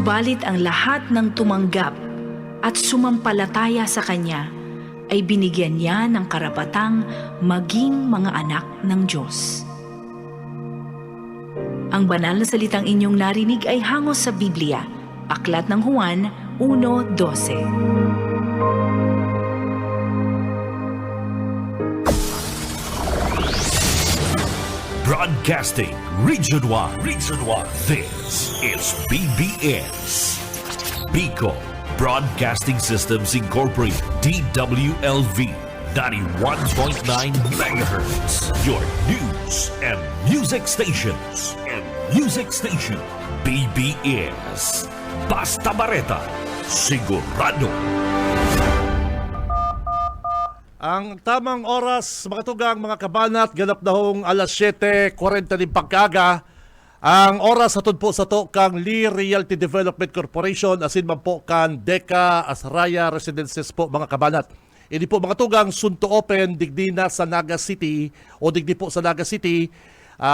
Subalit ang lahat ng tumanggap at sumampalataya sa Kanya ay binigyan niya ng karapatang maging mga anak ng Diyos. Ang banal na salitang inyong narinig ay hangos sa Biblia, Aklat ng Juan 1:12. Broadcasting Region 1. This is BBS. Bicol Broadcasting Systems Incorporated. DWLV 91.9 megahertz. Your news and music stations. BBS. Basta Bareta. Sigurado. Ang tamang oras, mga tugang, mga kabanat, ganap na hong alas 7:40 ng pagkaga. Ang oras atod po sa to kang Lee Realty Development Corporation, asin man po kan Deca Asraya Residences po, mga kabanat. Hindi po, mga tugang, soon to open, digdi na sa Naga City, o digdi po sa Naga City,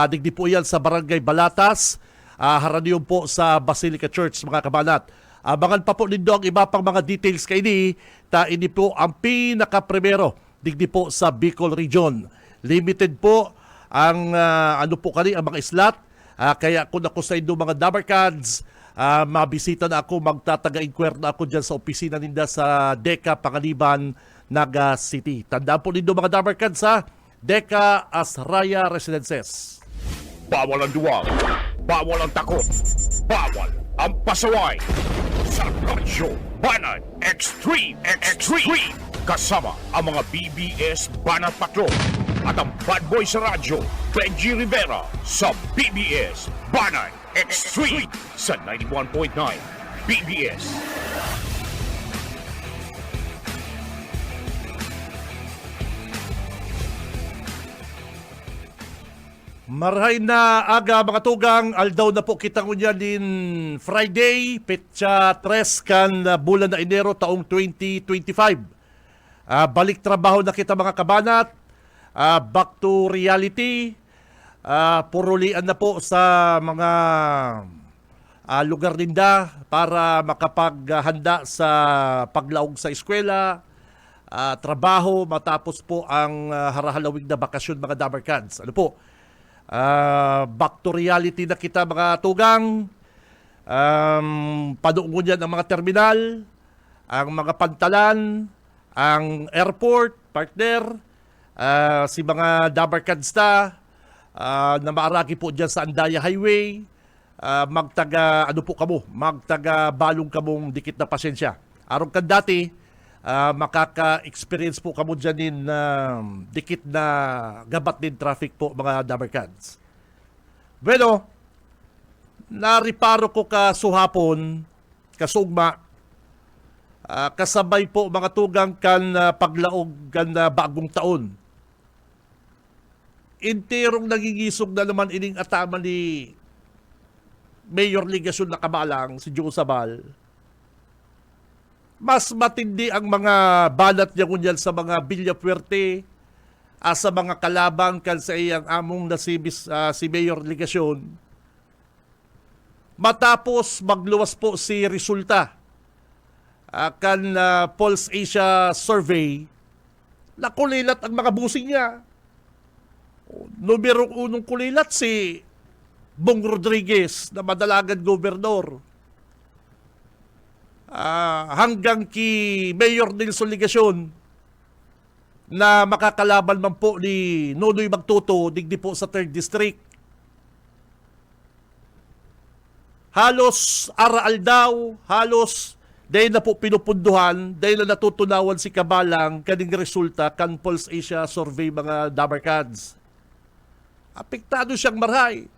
digdi po yan sa Barangay Balatas, haraniyon po sa Basilica Church, mga kabanat. Abangan pa po nindo ang iba pang mga details kay ini. Ini po ang pinaka-primero digdi po sa Bicol Region. Limited po ang ang mga islat. Kaya kung ako sa inyong mga Dabarkads, mabisita na ako, magtataga-inquire na ako dyan sa opisina ninda sa Deca Panganiban, Naga City. Tandaan po nindo, mga Dabarkads, sa Deca Asraya Residences. Bawal ang duwag, bawal ang takot, bawal ang pasaway. Sa Radyo Banat Extreme. Kasama ang mga BBS Banat Patrol at ang bad boy sa radyo, Benji Rivera, sa BBS Banat Extreme sa 91.9 BBS. Marhay na aga, mga tugang, aldaw na po kita ngunyan din Friday, petsa 3 kan bulan na Enero taong 2025. Balik trabaho na kita, mga kabanat, back to reality, purulian na po sa mga lugar ninda para makapaghanda sa paglaog sa eskwela, trabaho, matapos po ang harahalawig na bakasyon, mga Dabarkads. Ano po? Back to reality na kita, mga tugang. Panuungon yan ang mga terminal, ang mga pantalan, ang airport, partner, si mga Dabarkads na maaraki po dyan sa Andaya Highway, magtaga balong kamong dikit na pasensya. Arong kan dati, makaka-experience po kamo dyan din dikit na gabat din traffic po, mga Dabarkads. Bueno, nariparo ko kasuhapon, kasugma, kasabay po, mga tugang, kan paglaog kan bagong taon. Interong nagigisog na naman ining atama ni Mayor Ligasyon na Kabalang, si Joe Sabal. Mas matindi ang mga banat niya kunyan sa mga Villafuerte, sa mga kalabang kan sa iyang among na si Mayor Ligasyon. Matapos magluwas po si resulta kan Pulse Asia Survey, nakulilat ang mga busing niya. Numero 1 kulilat si Bong Rodriguez na madalagan gobernador. Hanggang ki Mayor Nelson Ligasyon na makakalaban man po ni Nonoy Magtuto digdi po sa 3rd District. Halos araal daw, halos dahil na po pinupunduhan, dahil na natutunawan si Kabalang kaning resulta kan Pulse Asia Survey, mga Dabarkads. Apektado siyang marhay.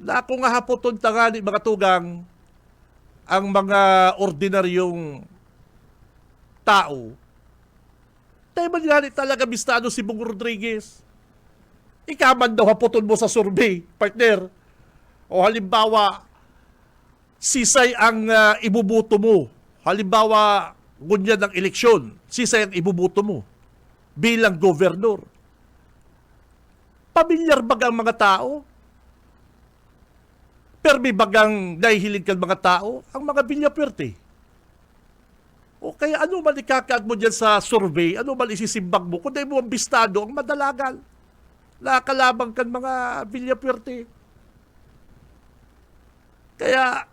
Na kung nga hapoton tangani, mga tugang, ang mga ordinaryong tao, tayo man gani talaga bistado si Bong Rodriguez. Ikaman daw hapoton mo sa survey, partner. O halimbawa, sisay ang ibubuto mo. Halimbawa, ngunyan ng eleksyon, sisay ang ibubuto mo bilang gobernador. Pamilyar ba ang mga tao? Pero may bagang nahihilig kan mga tao, ang mga bilyapwerte. O kaya ano man ikakaat mo dyan sa survey, ano man isisimbag mo, kung di mo ang bistado, ang madalagal. Nakakalabang kan mga bilyapwerte. Kaya,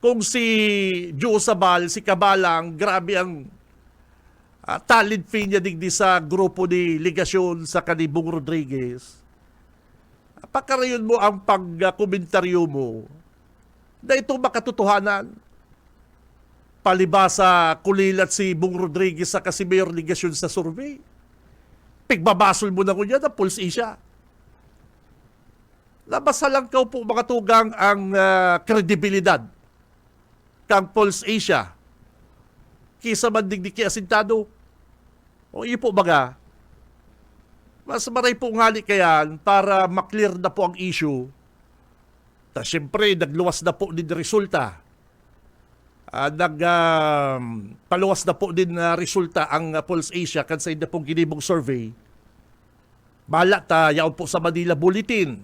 kung si Joe Sabal, si Kabalang, grabe ang talent fee niya digdi sa grupo ni Ligasyon sa kanibong Rodriguez, pakarayon mo ang pagkomentaryo mo na ito makatotohanan. Palibasa kulilat si Bong Rodriguez sa Casimiro Ligasyon sa survey. Pigbabasol mo na ko niya na Pulse Asia. Labasa lang ka po mga tugang ang kredibilidad kang Pulse Asia kisa man digdi kay asintado. O iyo po baga, mas maray po ngali kayan para maklear na po ang issue. Ta siyempre, nagluwas na po din resulta. Paluwas na po din resulta ang Pulse Asia kansa na pong ginibong survey. Bala ta, yaon po sa Manila Bulletin.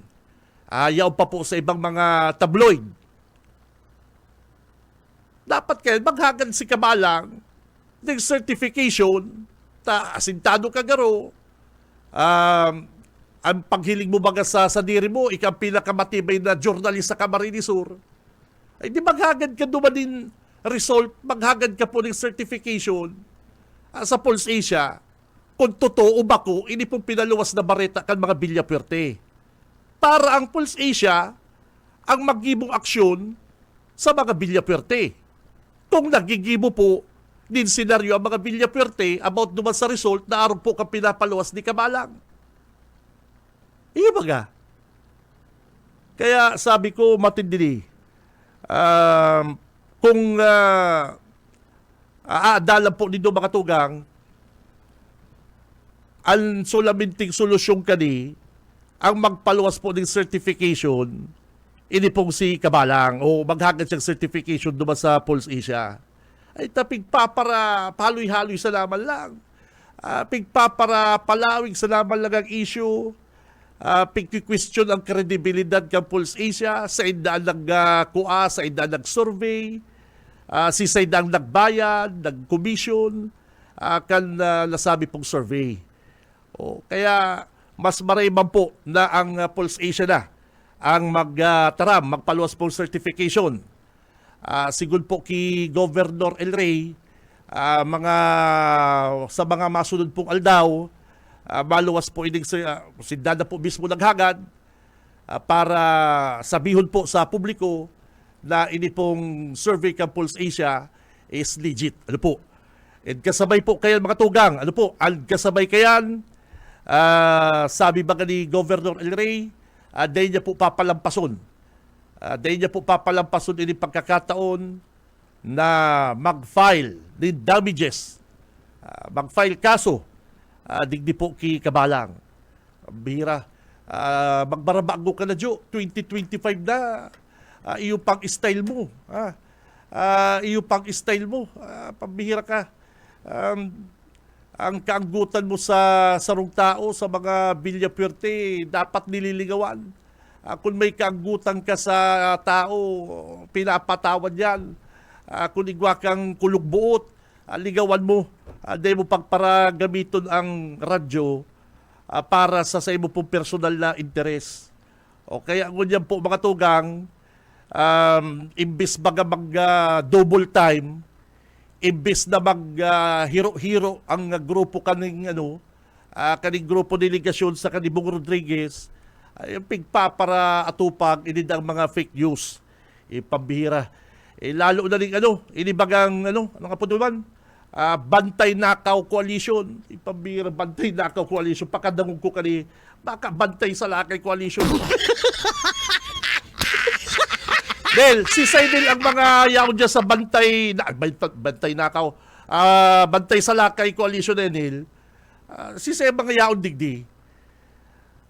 Yaon pa po sa ibang mga tabloid. Dapat kayo maghagan si Kabalang ng certification ta asintado kagaro. Ang paghiling mo baga sa diri mo, ikaw pinakamatibay na journalist sa Camarines Sur, ay di maghagad ka dumanin result, maghagad ka po ng certification sa Pulse Asia kung totoo ba ko, ini pong pinaluwas na bareta kan mga bilyapwerte. Para ang Pulse Asia ang magibong aksyon sa mga bilyapwerte. Kung nagigibo po din senaryo ang mga bilyapwerte about naman sa result na araw po kang pinapaluwas ni Kabalang. Iyo baga. Kaya sabi ko matindi kung aadalan po nito mga tugang ang sulaminting solusyon kani ang magpaluwas po ng certification ini pong si Kabalang o maghagad siyang certification duman sa Pulse Asia. Ay tapigpapara paloy-haloy sa laman lang. Pigpapara palawig sa laman lang ang issue. Pigki-question ang kredibilidad ng Pulse Asia sa indaan nag-kuha, sa indaan nag-survey, si sa indaan nagbayad, nag-commission, kan nasabi pong survey. O, kaya mas marayman po na ang Pulse Asia na ang magpaluwas pong certification. Sigun po ki Governor El Rey, sa mga masunod pong aldaw, maluwas po ining sindada po mismo naghagad para sabihon po sa publiko na ini pong survey ng Pulse Asia is legit. Ano po? And kasabay po kayan mga tugang. Ano po? Ang kasabay kayan, sabi ba ni Governor El Rey, dahil niya po papalampason. Dahil niya po papalampason ini pagkakataon na mag-file ng damages. Mag-file kaso digdi po ki Kabalang. Bihira. Magbarabago ka na, Jo. 2025 na. Iyo pang style mo. Iyo pang style mo. Pambihira ka. Ang kaanggutan mo sa sarong tao, sa mga bilyapwerte, dapat nililigawan. Kung may kaanggutan ka sa tao, pinapatawan yan. Kung igwa kang kulugbuot, ligawan mo. Dahil mo pagpara gamiton ang radyo para sa imo pong personal na interes. O kaya ngunyan po mga tugang, imbis baga double time, imbis na hiro-hiro ang grupo kaning kaning grupo delegasyon sa kanibong Rodriguez, ay pigpapara atupag inidang mga fake news. Pambihira. Lalo na rin inibagang ano nga po naman, Bantay Nakaw Coalition. Ipambira Bantay Nakaw Coalition. Pakadangog ko kani, baka Bantay sa Lakay Coalition. Del, si Saidel ang mga yaon dyan sa Bantay Nakaw. Bantay sa Lakay Coalition na Nil. Si Say mga yaon digdi.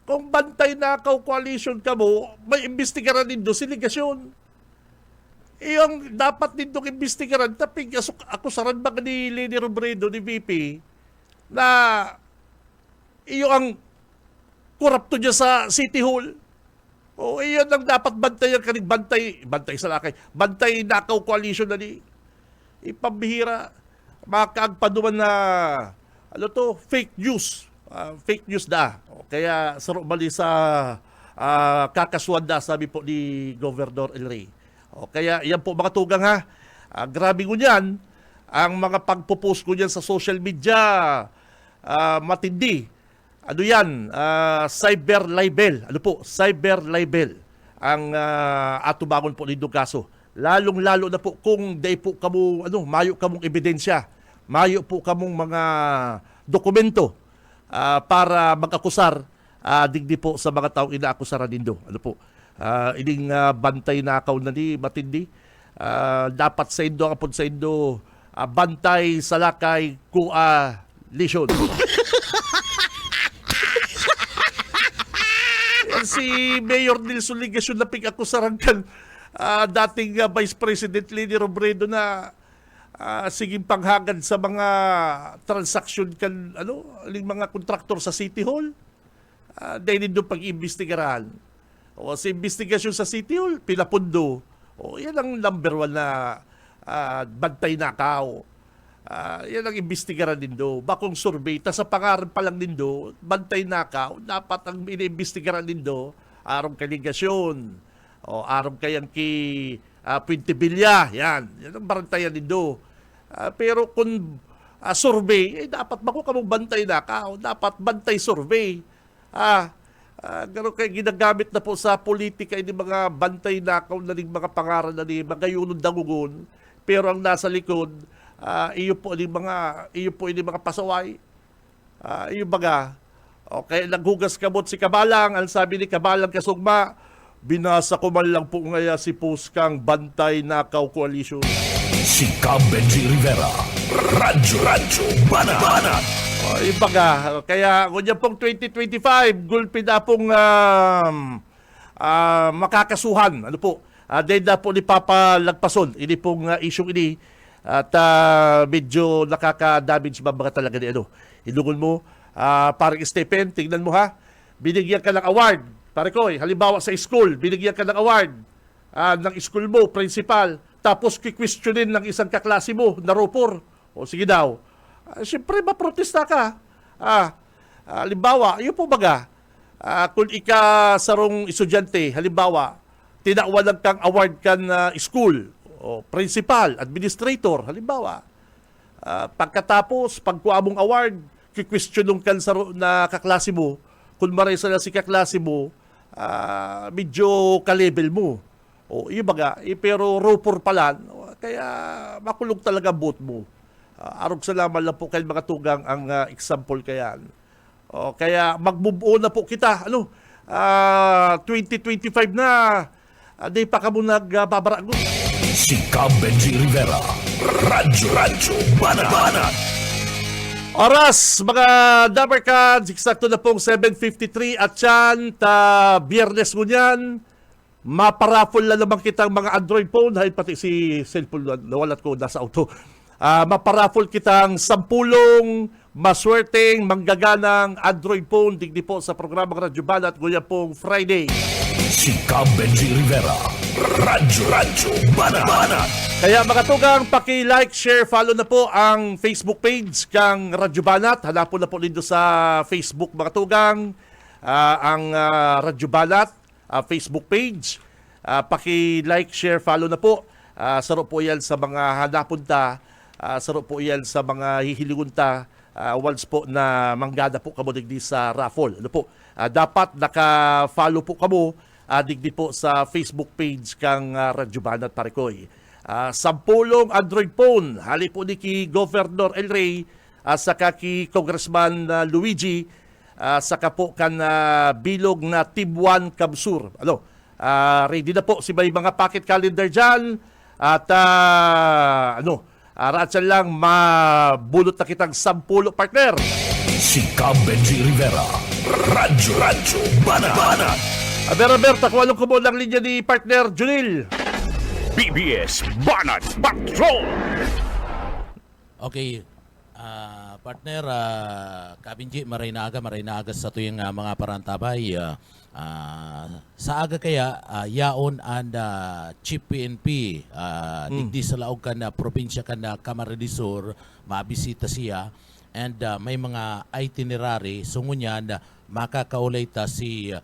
Kung Bantay Nakaw Coalition ka mo, may imbestigaran din do siligasyon. Yung dapat din itong imbestigaran, taping akusaran ba ni Leni Robredo, ni VP, na iyo ang korupto niya sa City Hall. O iyan ang dapat bantayan kaning bantay sa lakay. Bantay nakaw coalition na ni ipambihira makagpaduman na fake news. Fake news da. O, kaya saro bali sa kakasuan da sabi po ni Governor El Rey. O, kaya yan po mga tugang ha. Grabe ko niyan ang mga pagpo-post ko niyan sa social media. Matindi. Ano yan? Cyber libel. Ano po? Cyber libel ang atubangon po nito kaso. Lalong-lalo na po kung day po kamo mayo kamong ebidensya, mayo po kamong mga dokumento para mag-akusar digdi po sa mga taong inaakusaran nindo. Ano po? Ining bantay na akaw na ni matindi. Dapat sa indo kapon sa indo bantay salakay coalition. Si Mayor Nilson Ligasyon na pig-akusaran kan dating Vice President Leni Robredo na siging panghagad sa mga transaksyon kan mga kontraktor sa City Hall. Dahil nito pag-imbestigaran. O sa investigasyon sa City Hall, pinapundo. O yan ang number 1 na bantay nakaw. Yan ang imbestigaran nindo. Bakong survey, ta sa pangaran pa lang nindo, bantay nakaw, dapat ang iniimbestigaran nindo, arong kaligasyon, o arong kayang ki Puente Villa, yan ang barantayan nindo. Pero kung survey, dapat bako kamong bantay nakaw, dapat bantay survey. Gano'n kayo ginagamit na po sa politika, hindi mga bantay nakaw na ning mga pangaran na ni mga yunong dangugon, pero ang nasa likod, iyo po ini mga pasaway. Iyo baga. Okay, naghugas kamot si Kabalang. Ang sabi ni Kabalang kasugma, binasa ko man lang po ngaya si Puskang Bantay Nakaw Coalition. Si Benji Rivera, Radyo Banat. Ibaga. Kaya kunya pong 2025, gulpi na pong makakasuhan. Ano po? Dahil na po ni Papa Lagpason. Ini pong isyong ini. At medyo nakaka-damage ba mga talaga ni Ilungon mo, parang Stephen, tingnan mo ha, binigyan ka ng award. Pare ko, halimbawa sa school, binigyan ka ng award ng school mo, principal, tapos kikwestiyonin ng isang kaklase mo na ropor. O sige daw, siyempre maprotesta ka. Halimbawa, yun po baga, kung ika sarong estudyante, halimbawa, tinawalan kang award ka na school, o principal, administrator, halimbawa. Pagkatapos, pagkuha mong award, kikwestiyon kan na kaklase mo, kung maray sa si kaklase mo, medyo ka-level mo. O, yung baga, pero ropor pala, kaya makulog talaga boot mo. Arog salamat lang po kayo mga tugang ang example kayan. O, kaya magbubuo na po kita. 2025 na, di pa ka mo nagbabaragot. Si Benji Rivera, Radyo Banat. Oras, mga Dabarkads, eksakto na pong 7:53 at yan, biyernes mo niyan, maparaffle na naman kitang mga Android phone, dahil pati si cellphone nawalat ko nasa auto. Maparaffle kitang 10 maswerteng, manggaganang Android phone, digdi po sa programang Radyo Banat, nguya pong Friday. Si Benji Rivera, Radyo Banat. Kaya mga tugang, paki-like, share, follow na po ang Facebook page kang Radyo Banat. Hanapon na po dito sa Facebook mga tugang ang Radyo Banat Facebook page. Paki-like, share, follow na po. Saro po yan sa mga hanapon ta. Saro po yan sa mga hihilingon ta. Once po na manggada po kamo digdi sa raffle. Ano po? Dapat naka-follow po kamo digdi po sa Facebook page kang Radyo Banat Parikoy. 10 Android phone, hali po ni ki Governor El Rey, saka ki Congressman Luigi, saka po kan bilog na Tibuan Kamsur. Ready na po si may mga pocket calendar dyan. At ratsan lang mabulot na kitang 10 partner. Si Benji Rivera, Radyo Banat. Berta, kung anong kumo ng linya ni partner Junil. BBS Banat Patrol! Okay, Partner, Kabinji, maray na aga sa tuyong mga parantabay. Sa aga kaya, yaon and Chief PNP, digdi sa laog ka na probinsya ka na Camarines Sur, mabisita siya. And may mga itinerary, sungunyan, makakaulay ta si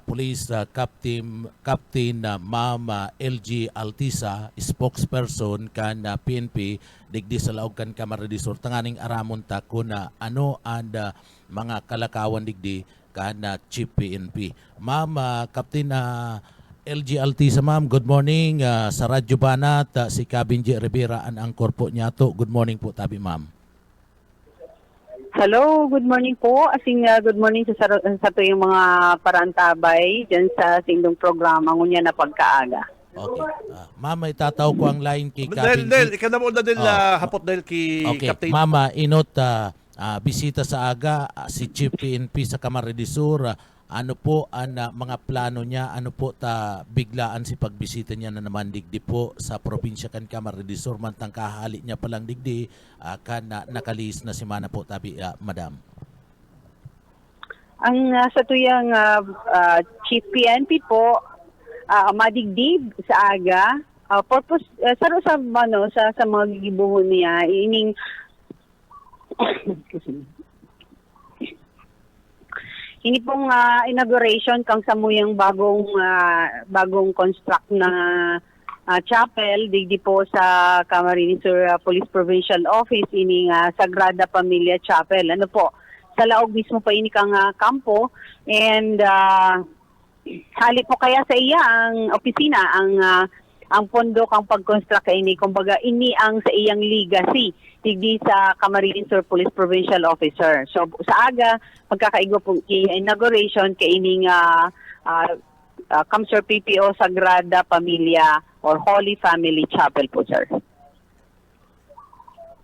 Police Captain Ma'am LG Altisa, spokesperson kan PNP digdi sa laog kan Camarines Sur, tanganing aramon ta kun ano and mga kalakawan digdi kan Chief PNP. Ma'am Captain LG Altisa, ma'am, good morning. Sa Radyo Banat, si Kabinji Rivera ang korpo niya to. Good morning po tabi, ma'am. Hello, good morning po. Good morning sa tuyong mga parantabay dyan sa sindong programa ngunya na pagkaaga. Okay. Ma'am, itataw ko ang line kay Del, Kabinji. ikaw na muna din hapot dahil kay Okay, Captain. Mama, inot bisita sa aga si Chief PNP sa Camarines Sur. Ano po ang mga plano niya? Ano po ta biglaan si pagbisita niya na naman digdi po sa probinsya kan Camarines Sur, mantang kahali niya palang digdi kan nakalis na si mana po tabi, madam. Ang sa tuyang Chief PNP po, madigdig sa aga, purpose, saro sa mga gigibuhon niya, ining ini pong inauguration kang samuyang bagong construct na chapel digdi po sa Camarines Sur Police Provincial Office, ini Sagrada Familia Chapel. Ano po, sa laog mismo pa ini kang kampo, and hali po kaya sa iya ang opisina, ang pondo kang pag-construct kay ini, kumbaga ini ang sa iyang legacy digdi sa Camarines Sur Police Provincial Officer. So sa aga pagkakaigo po inauguration kay ining Kamsur PPO Sagrada Familia or Holy Family Chapel po, sir.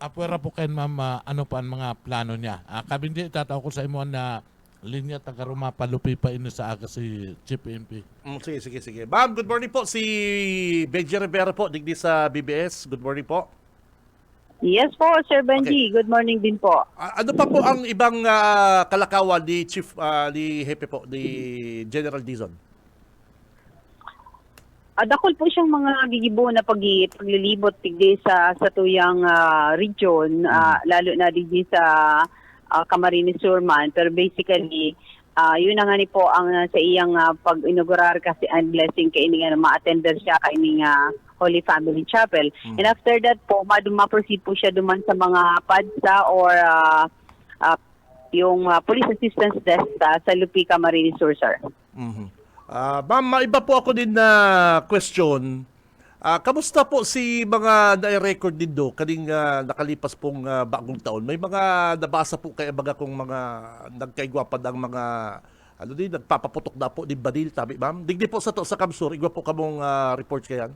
Apwera po kayo, ma'am, ano pa ang mga plano niya? Kabindi, itataw ko sa imo na linya tagaruma palupi pa ino sa aga si Chief PNP. Sige. Ma'am, good morning po. Si Benji Rivera po, digdi sa BBS. Good morning po. Yes po, Sir Benji. Good morning din po. Ano pa po ang ibang kalakawan ni Chief, ni Hepe po, ni General Dizon? Dakol po siyang mga gigibo na paglilibot digdi sa tuyang region, lalo na digdi sa Camarines Sur man. Pero basically, yun na nga ni po ang sa iyang pag-inaugurar kasi and blessing kay ini nga ma-attender siya kay ini Holy Family Chapel. And after that po, ma-proceed po siya duman sa mga PADSA or yung Police Assistance Desk sa Lupi, Camarines Sur, sir. Ma'am, maiba po ako din na question. Kamusta po si mga na-record din do kaning nakalipas pong bagong taon? May mga nabasa po kaya baga kung mga nagkaigwapan ang mga nagpapaputok na po din badil, tabi ma'am? Digdi po sa to sa Kamsur, igwa po kamong reports kayan?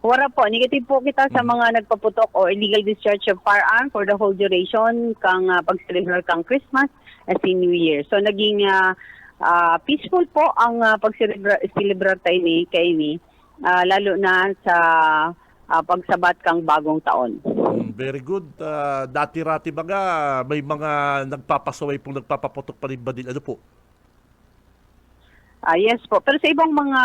Wala po, negative po kita sa mga nagpaputok o illegal discharge of firearm for the whole duration kang pag-celebrar kang Christmas as in New Year. So naging peaceful po ang pag-celebrar tayo kay ini, lalo na sa pagsabat kang bagong taon. Very good. Dati-rati baga, may mga nagpapasaway pong nagpapaputok pa rin badil. Ano po? Yes po. Pero sa ibang mga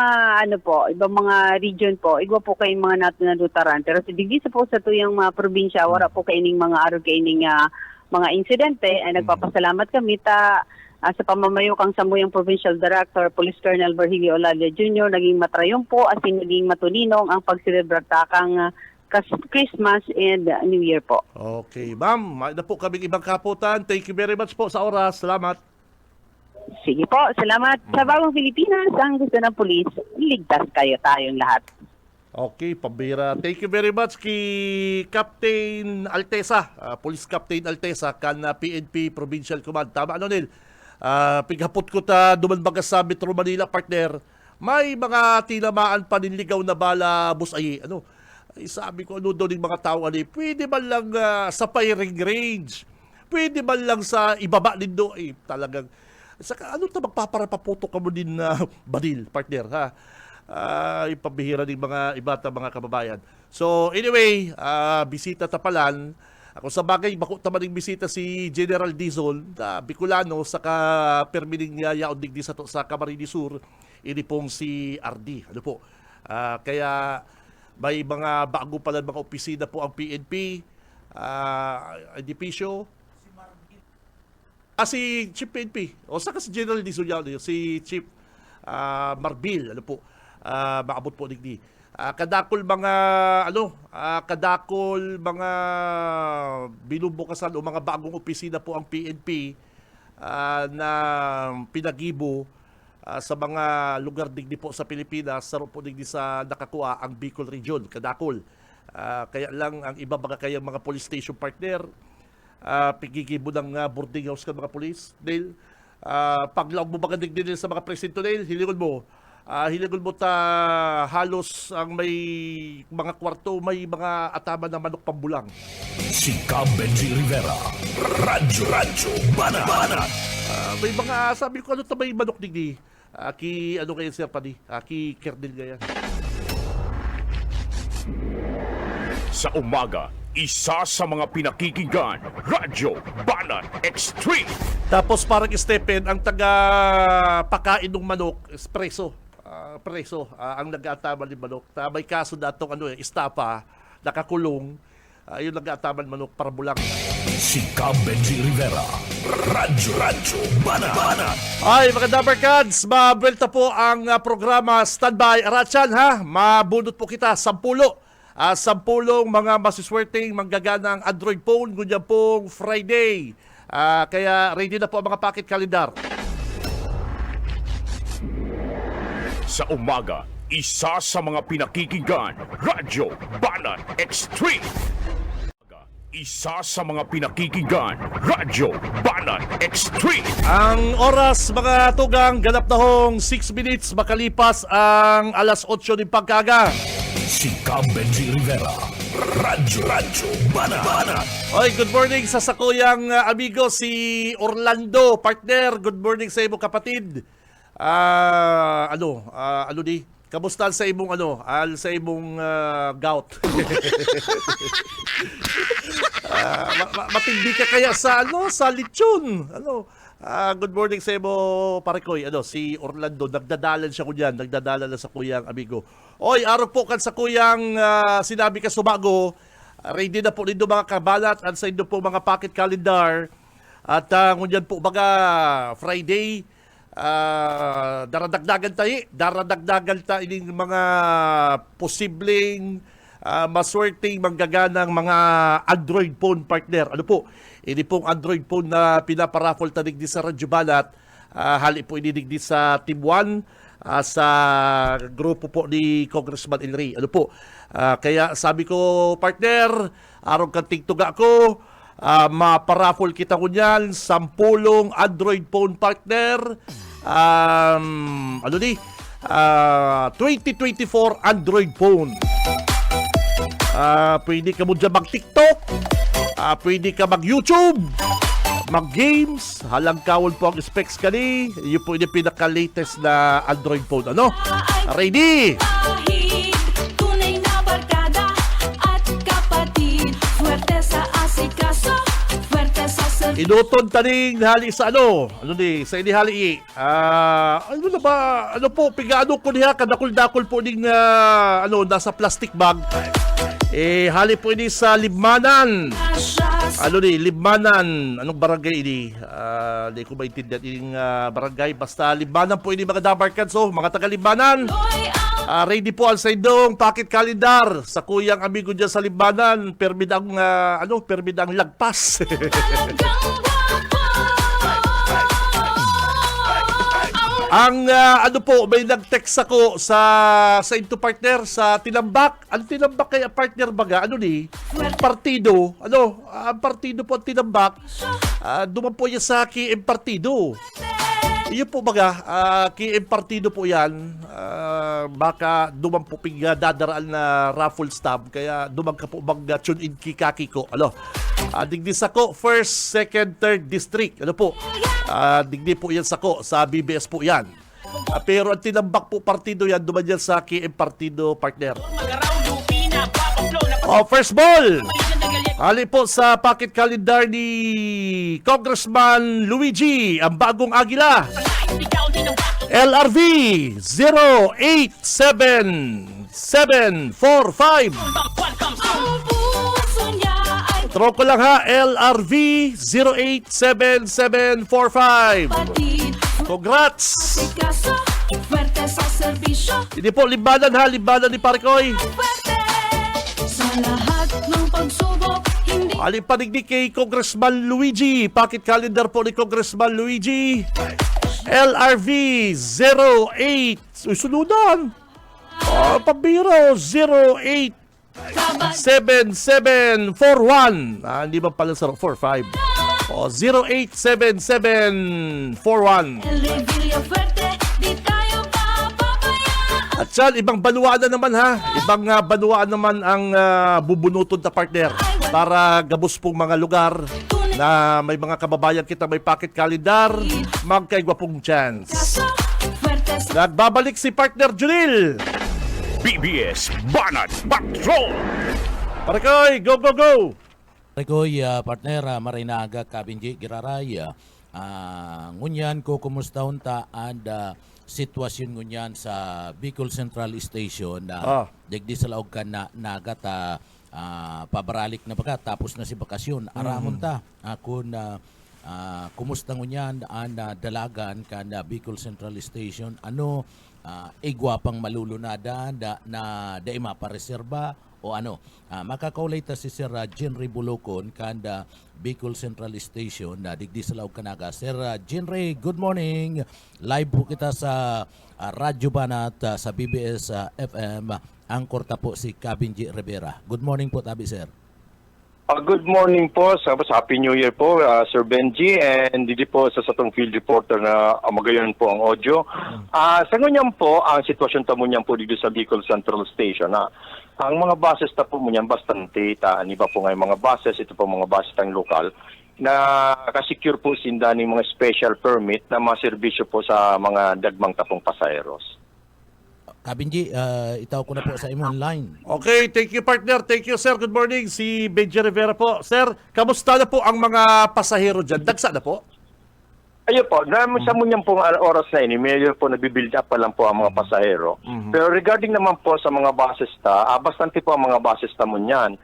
ibang mga region po, igwa po kayong mga natututaran. Pero sa digdi sa po sa tuyang mga probinsya, wala po kayong mga araw kayong mga insidente. Ay nagpapasalamat kami sa pamamayo kang samuyang Provincial Director, Police Colonel Virgilio Olalia Jr., naging matrayon po as in naging matulinong ang pagselebrar kang Christmas and New Year po. Okay, ma'am. May na po kaming ibang kaputan. Thank you very much po sa oras. Salamat. Sige po, salamat. Sa bagong Pilipinas, ang gusto ng pulis, ligtas tayong lahat. Okay, pambira. Thank you very much kay Captain Altesa, Police Captain Altesa, kan PNP Provincial Command. Tama, Nil? Pighapot ko ta dumanbaga sa Metro Manila, partner. May mga tinamaan pa ninligaw na bala, busay. Sabi ko, daw ng mga tao, pwede man lang sa firing range. Pwede man lang sa ibaba nindo. Talagang, saka magpaparapaputok ka mo din na badil, partner, ha? Ipabihira ng mga iba ta mga kababayan. So, anyway, bisita tapalan, Ako sa bagay, bako taman ng bisita si General Dizon, Bicolano, saka permining yaon digdi sa Camarines Sur, ini pong si RD. Ano po? Kaya may mga bago pala mga opisina po ang PNP, Edipisyo, si Chief PNP, o saka si General Dizon yan, si Chief Marbil, ano po, maabot po digdi. Kadakol mga binubukasan o mga bagong opisina po ang PNP na pinagibo sa mga lugar digdi po sa Pilipinas, saro po digdi sa nakakuha ang Bicol Region, kadakol. Kaya lang ang iba kayang mga police station partner, pigigibo ng boarding house ka mga police, dahil paglaog mo mga digdi sa mga presinto dahil hilingon mo, halos ang may mga kwarto, may mga atama na manok pambulang. Si Cam Benji Rivera. Radyo Banat. May mga, sabi ko, ano may manok digdi? Ano kayo sir pani? Ki Kernel gaya. Sa umaga, isa sa mga pinakikinggan, Radyo Banat Extreme. Tapos parang Stephen, ang taga-pakain ng manok, preso. Ang nag-aataman ni manok. May kaso datong istapa, nakakulong. Yung nag-aataman manok, para bulang. Si Cam Benji Rivera. Radyo Banat. Ay, mga Dabarkads, mabelta po ang programa Standby Arachan, ha? Mabunot po kita, 10. 10 mga masiswerteng manggaganang Android phone, ganyan pong Friday. Kaya ready na po ang mga pocket calendar. Sa umaga, isa sa mga pinakikinggan, Radyo Banat Extreme. Isa sa mga pinakikinggan, Radyo Banat Extreme. Ang oras, mga tugang, ganap na hong 6 minutes makalipas ang alas 8 ng pagkaga. Si Cam Benji Rivera. Radyo Banat. Oy, good morning sa sakuyang amigo si Orlando, partner. Good morning sa imo kapatid. Kamusta sa imong sa imong gout? Matindi ka kaya sa sa lechon? Good morning sa imo parekoy. Si Orlando, nagdadalan siya kunyan, nagdadalan na sa kuyang amigo. Oy, araw po kan sa kuyang sinabi ka sumago. Ready na po nindo mga kabalat at sa indo po mga pocket calendar. At kunyan po baga Friday, daradagdagan tayo ining mga posibleng maswerteng manggaganang mga Android phone partner. Ano po? Ini pong Android phone na pinaparaffle tadigdi sa Radyo Banat. Hali po inidigdi sa Team 1 sa grupo po ni Congressman Elry. Ano po? Kaya sabi ko, partner, araw kanting tuga ko, maparaffle kita ko niyan, 10 Android phone partner. 2024 Android phone. Pwede ka mo dyan mag-TikTok, pwede ka mag-YouTube, mag-games, halangkawon po ang specs kani. Yun po yung pinaka-latest na Android phone. Ready? Tunay na barkada at kapatid. Fuerte sa asikaso, fuerte sa servicio. Inutod taning hali sa sa inihali pigano ko niya, kadakol-dakol po ning nasa plastic bag. Hali po ini sa Libmanan. Libmanan. Anong barangay ini? Hindi ko maintindihan ining barangay. Basta Libmanan po ini mga Dabarkads. Mga taga Libmanan. Ready po ang sa indong pocket calendar. Sa kuyang amigo dyan sa Libmanan. Permidang lagpas. Ang may nag-text ako sa into partner sa Tinambak. Ang Tinambak kaya partner baga? Partido. Ang partido po ang Tinambak. Duman po yan sa KM Partido. Iyo po baga, KM Partido po yan. Baka duman po dadaraan na raffle stamp. Kaya duman ka po tune in kikaki ko. Digdi sako, 1st, 2nd, 3rd district. Digdi po yan sako, sa BBS po yan. Pero ang Tinambak po partido yan, duman yan sa KM Partido partner. First ball! Ali po sa pocket calendar ni Congressman Luigi, ang bagong agila. LRV 087745. Ang puso niya ay Tro ko lang ha, LRV 087745. batid. Congrats! Asikaso, fuerte sa serbisyo. Hindi po, libanan ha, libanan ni Parikoy. Fuerte sa lahat ng pagsubok. Hindi Ali panigdi kay Congressman Luigi. Pocket calendar po ni Congressman Luigi. LRV 08. Uy, sunudan. Pabiro 087741. Hindi ba pala sa 45? 087741. El Revilla fuerte, di tayo papabayaan. At yan, ibang banuaan na naman ha. Ibang banuaan naman ang bubunuton na partner para gabos pong mga lugar na may mga kababayan kita may pocket calendar, magkaigwapong chance. Kaso, fuerte sa Nagbabalik si partner Junil. BBS Banat Patrol! Parikoy, go, go, go! Rekoy, partner, Marinaga, Kabinji, Giraray, ngunyan ko kumusta unta and sitwasyon ngunyan sa Bicol Central Station na digdi sa laog ka na nagat pabaralik na baka tapos na si bakasyon. Aramon ta ako na kumusta ngunyan ang dalagan ka na Bicol Central Station. Ano igwapang malulunada na da mapareserba o ano. Makakaulay ta si Sir Jenry Bulocon kanda Bicol Central Station na digdi sa Laog Kanaga. Sir Jenry, good morning. Live po kita sa Radyo Banat sa BBS FM. Angkor ta po si Kabinji Rivera. Good morning po tabi, sir. Good morning po. Happy New Year po, Sir Benji. And hindi po sa satong field reporter na magayon po ang audio. Sa ngunyan po, ang sitwasyon ta mo niyan po dito sa Bicol Central Station. Ang mga buses ta po mo niyan bastante. Iba po nga yung mga buses. Ito po mga buses tang lokal na kasecure po sinda ng mga special permit na mga serbisyo po sa mga dagmang tapong pasaheros. Kabinji, itaw ko na po sa imo online. Okay, thank you partner. Thank you sir. Good morning. Si Benji Rivera po. Sir, kamusta na po ang mga pasahero dyan? Dagsa na po? Ayun po, sa munyan pong oras na ini, medyo po nabibuild up pa lang po ang mga pasahero. Pero regarding naman po sa mga buses bastante po ang mga buses ta munyan.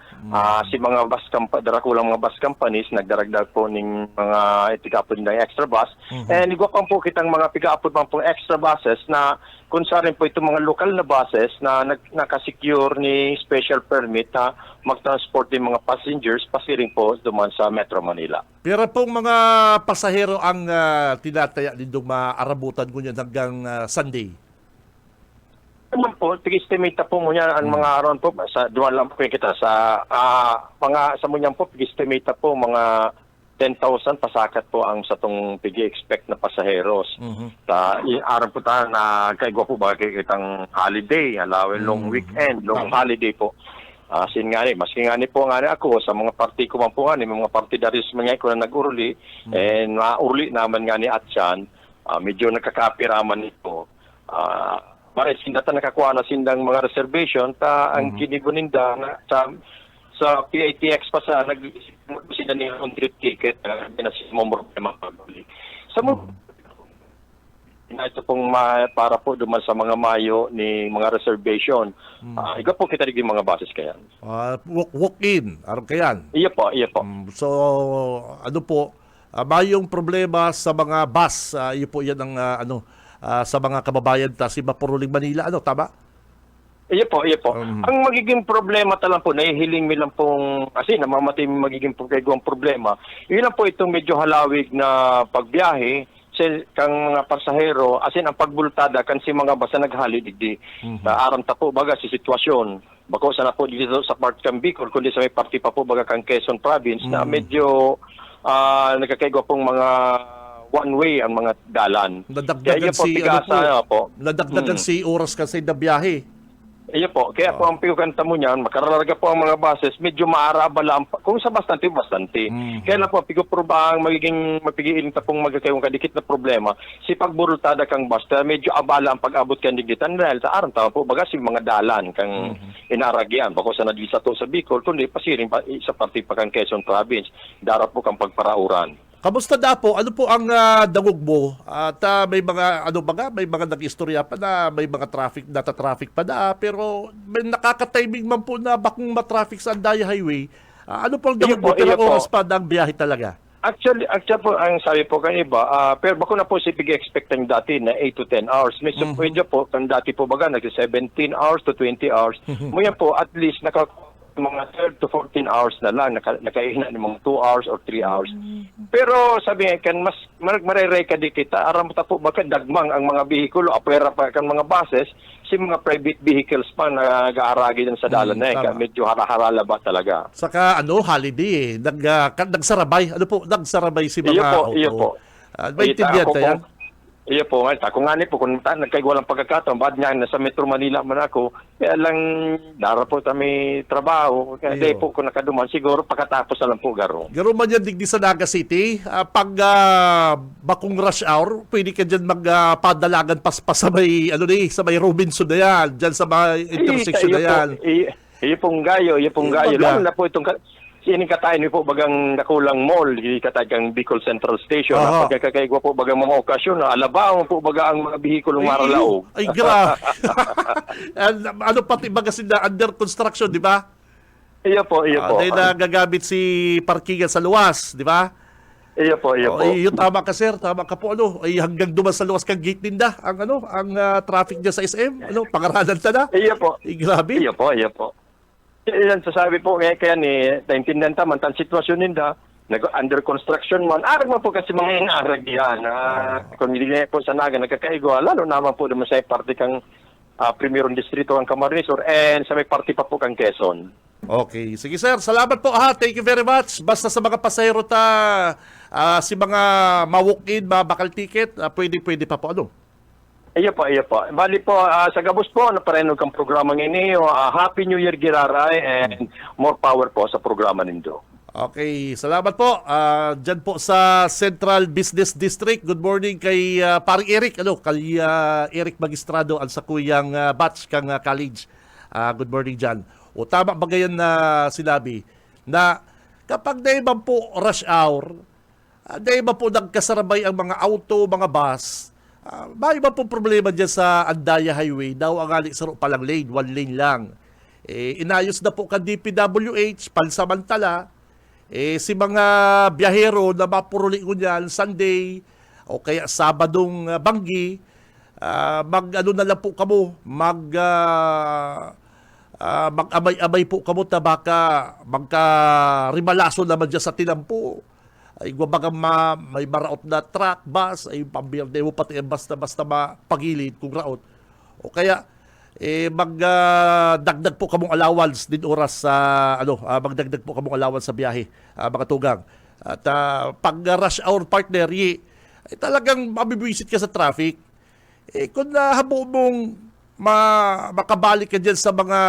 Si mga bus darakulang mga bus companies, nagdaragdag po ng mga itikapod ng extra bus. And igwapang po kitang mga piga-upod man pong extra buses na kung saan po itong mga lokal na buses na nakasecure ni special permit na mag-transport ng mga passengers pasiring po duman sa Metro Manila. Pero pong mga pasahero ang tinataya nindong maarabutan ko niyan hanggang Sunday. Naman po, tig-estimate po mo yan ang mga aron po sa duwan lang po kita sa mga sa munyan po tig-estimate po mga 10,000 pasakat po ang sa tong pigi-expect na pasaheros. Aron po tayo na kaigwa po ba kitang holiday, long weekend, long holiday po. Sin nga ni, maski nga ni po nga ni ako sa mga party ko man po nga ni, mga partidaris mga ko na nag-uruli, and mauruli naman nga ni Atyan, medyo nakakapiraman nito. Maray sinda ta nakakuha na sindang mga reservation, ang kinibuninda na sa PATX pa sa sila niya on trip ticket na si mo problema pagbalik. Sa mo ito pong para po duman sa mga Mayo ni mga reservation. Iga po kita diging mga buses kayan. Walk-in, aram kayan. Iya po. So, ano po, mayong problema sa mga bus, iyo po yan ang sa mga kababayan si Mapuruling Manila, tama? Iya po. Ang magiging problema talang po, nahihiling mi lang pong, kasi namamatay magiging problema, yun lang po itong medyo halawig na pagbiyahe, kang mga pasahero, asin ang pagbultada kan si mga basa naghali digdi. Aram ta po baga si sitwasyon. Bako sana po dito sa part kang Bicol, kundi sa may party pa po baga kang Quezon Province na medyo nagkakaigwa pong mga one way ang mga dalan. Nadagdagan si nadagdagan si oras kasi na biyahe. Iyo po, kaya po ang pigukanta mo niyan, makararaga po ang mga buses, medyo maarabala, kung sa bastante. Kaya lang po, piguproba ang magiging mapigiiling tapong magkakayong kadikit na problema, si pagburultada kang bus, medyo abala ang pag-abot kang digitan dahil sa aram tama po, baga si mga dalan kang inaragyan, bako sa nadisa to sa Bicol, kundi pasiring pa, sa parte pa kang Quezon Province, darap po kang pagparauran. Kamusta na po? Ano po ang dangog mo? At may mga may mga nag-istorya pa na, may mga traffic pa na, pero may nakaka-timing man po na bakong ma-traffic sa Andaya Highway. Ano po ang dangog mo? Pero oras pa ng biyahe talaga? Actually po, ang sabi po kan iba, pero bako na po si expecting dati na 8 to 10 hours. May pwede po, kung dati po baga, nag-17 hours to 20 hours. Ngayon po, at least, mga 12 to 14 hours na lang, nakaihina ng mga 2 hours or 3 hours. Pero sabi nga, kan mas mariray ka di kita, aram ta po baka dagmang ang mga bihikulo, apera pa kan mga buses, si mga private vehicles pa na nag-aaragi din sa dalan na medyo haraharala ba talaga. Saka holiday nagsarabay. Ano po, nagsarabay si mga auto. Iyo po. Maintindihan tayo? Iyo po, kung nga po, kung nagkagawalang pagkakataon, ba't nga nasa Metro Manila man ako, kaya lang dara po kami trabaho, kaya di po kung nakaduman, siguro pagkatapos na lang po garo. Garo man yan digdi sa Naga City, pag bakong rush hour, pwede ka dyan magpadalagan paspas sa may, sa may Robinson na yan, dyan sa may intersection na yan. Iyo pong gayo. Lalo na po itong sining katayin po bagang nakulang mall, katay kang Bicol Central Station. Pagkakaigwa po bagang mga okasyon, alabao po baga ang mga bihikulo maralaog. Ay, grabe. Ano pati baga sila under construction, di ba? Iyo po. Dahil nagagamit si parkingan sa luwas, di ba? Iyo po. Yung tama ka, sir. Tama ka po, ay hanggang duman sa luwas kang gate ninda, ang traffic niya sa SM, pangaralan ta na. Iyo po. Ay, grabe. Iyo po. Yan sasabi po kaya ni naintindihan taman tan sitwasyon ninda under construction man arag man po kasi mga inarag yan kung hindi po sa Naga nagkakaigwa lalo naman po naman sa parte kang Primerong Distrito ang Camarines and sa may parte pa po kang Quezon. Okay, sige sir, salamat po thank you very much. Basta sa mga pasahero si mga ma-walk-in, bakal ticket, pwede pa po Iyo po. Bali po, sa Gabos po, naparenog kang programa ngayon. Happy New Year, Giraray, and more power po sa programa nindo. Okay, salamat po. Diyan po sa Central Business District. Good morning kay paring Eric, kay Eric Magistrado ang sa kuyang batch kang college. Good morning diyan. O tama ba gayon na sinabi na kapag daiman po rush hour, daiman po nagkasarabay ang mga auto, mga bus, may iba pong problema dyan sa Andaya Highway. Daw ang alik saro palang lane, 1 lane lang. Inayos na po ka DPWH, pansamantala. Si mga biyahero na mapuruli ko niyan, Sunday, o kaya Sabadong banggi, mag-ano na lang po kamo, mag-amay-amay po kamo na baka magka-rimalaso naman dyan sa tinampo. Ay baga may maraot na truck, bus, ay pambirde mo pati basta mapagilid kung raot. O kaya magdagdag po kamong allowance din oras sa magdagdag po kamong allowance sa biyahe, mga tugang. At pag rush hour partner, ay talagang mabibwisit ka sa traffic. Kung nahabo mong makabalik ka dyan sa mga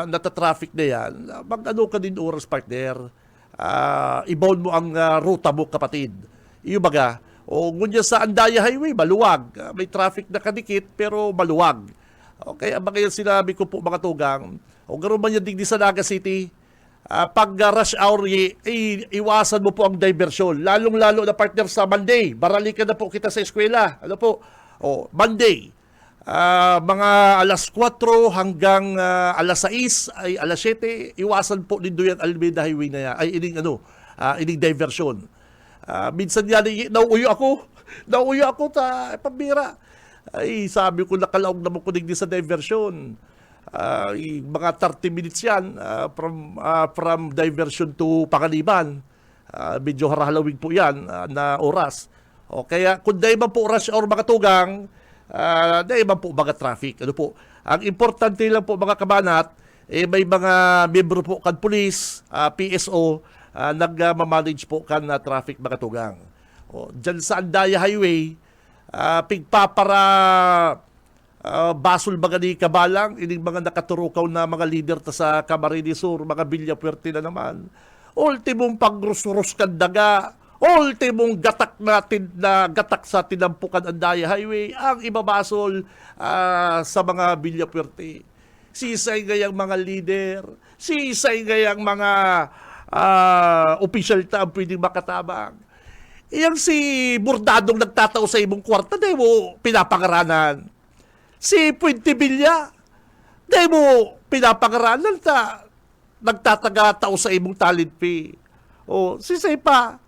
nata-traffic na yan, ka din oras partner. Ibound mo ang ruta mo, kapatid. Iyo baga, o ngunya sa Andaya Highway, maluwag. May traffic na kadikit, pero maluwag. Okay, kaya sinabi ko po mga tugang, o ganoon man yan digdi sa Naga City, pag rush hour, iwasan mo po ang diversyon. Lalong-lalo na partner sa Monday. Baralikan na po kita sa eskwela. Monday. Mga alas 4 hanggang alas 6 ay alas 7, iwasan po din doon Almeida Highway na yan, ay ining diversion. Minsan yan, nauuyo ako pambira. Ay sabi ko, nakalaog naman ko din sa diversion. Mga 30 minutes yan from diversion to Pangaliban. Medyo harahalawig po yan na oras. O kaya kung dahil man po rush hour mga tugang, dahil man po mga traffic. Ang importante lang po mga kabanat, may mga membro po kan police, PSO, nagmamanage po kan traffic mga tugang. Diyan sa Andaya Highway, pigpapara basol baga ni Kabalang, ining mga nakaturukaw na mga leader ta sa Camarines Sur, mga Villapuerte na naman. Ultimong pagrus-rus kan daga, ultimong gatak natin na gatak sa tinampukan Andaya Highway ang ibabasol sa mga Villapuerte. Sisay gayang mga leader, sisay gayang mga official ta ang pwedeng makatabang. Iyang si Burdadong nagtataw sa imong kwarta, di mo pinapangaranan. Si Puente Villa, di mo pinapangaranan ta nagtataga-tao sa imong talent fee. O si Sepa,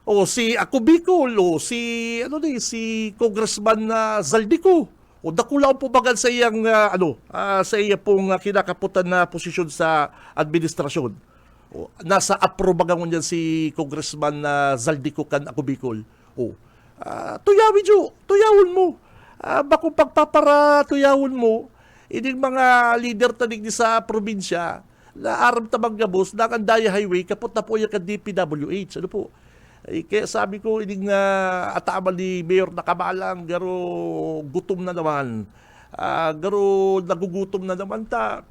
o si Ako Bicol, o si si Congressman Zaldico. O dakulaw po bagal sa iyang sa iya pong kinakaputan na posisyon sa administrasyon. O, nasa aprobagan mo niyan si Congressman Zaldico kan Ako Bicol. O tuyawin mo. Bako pagpapara tuyawin mo, ining mga leader tanig ni sa probinsya, na aram tamang gabos, na ang Andaya Highway, kapot na po yung DPWH. Ano po? Kaya sabi ko, ining ataman ni Mayor na Kamalang, garo gutom na naman. Garo nagugutom na naman ta.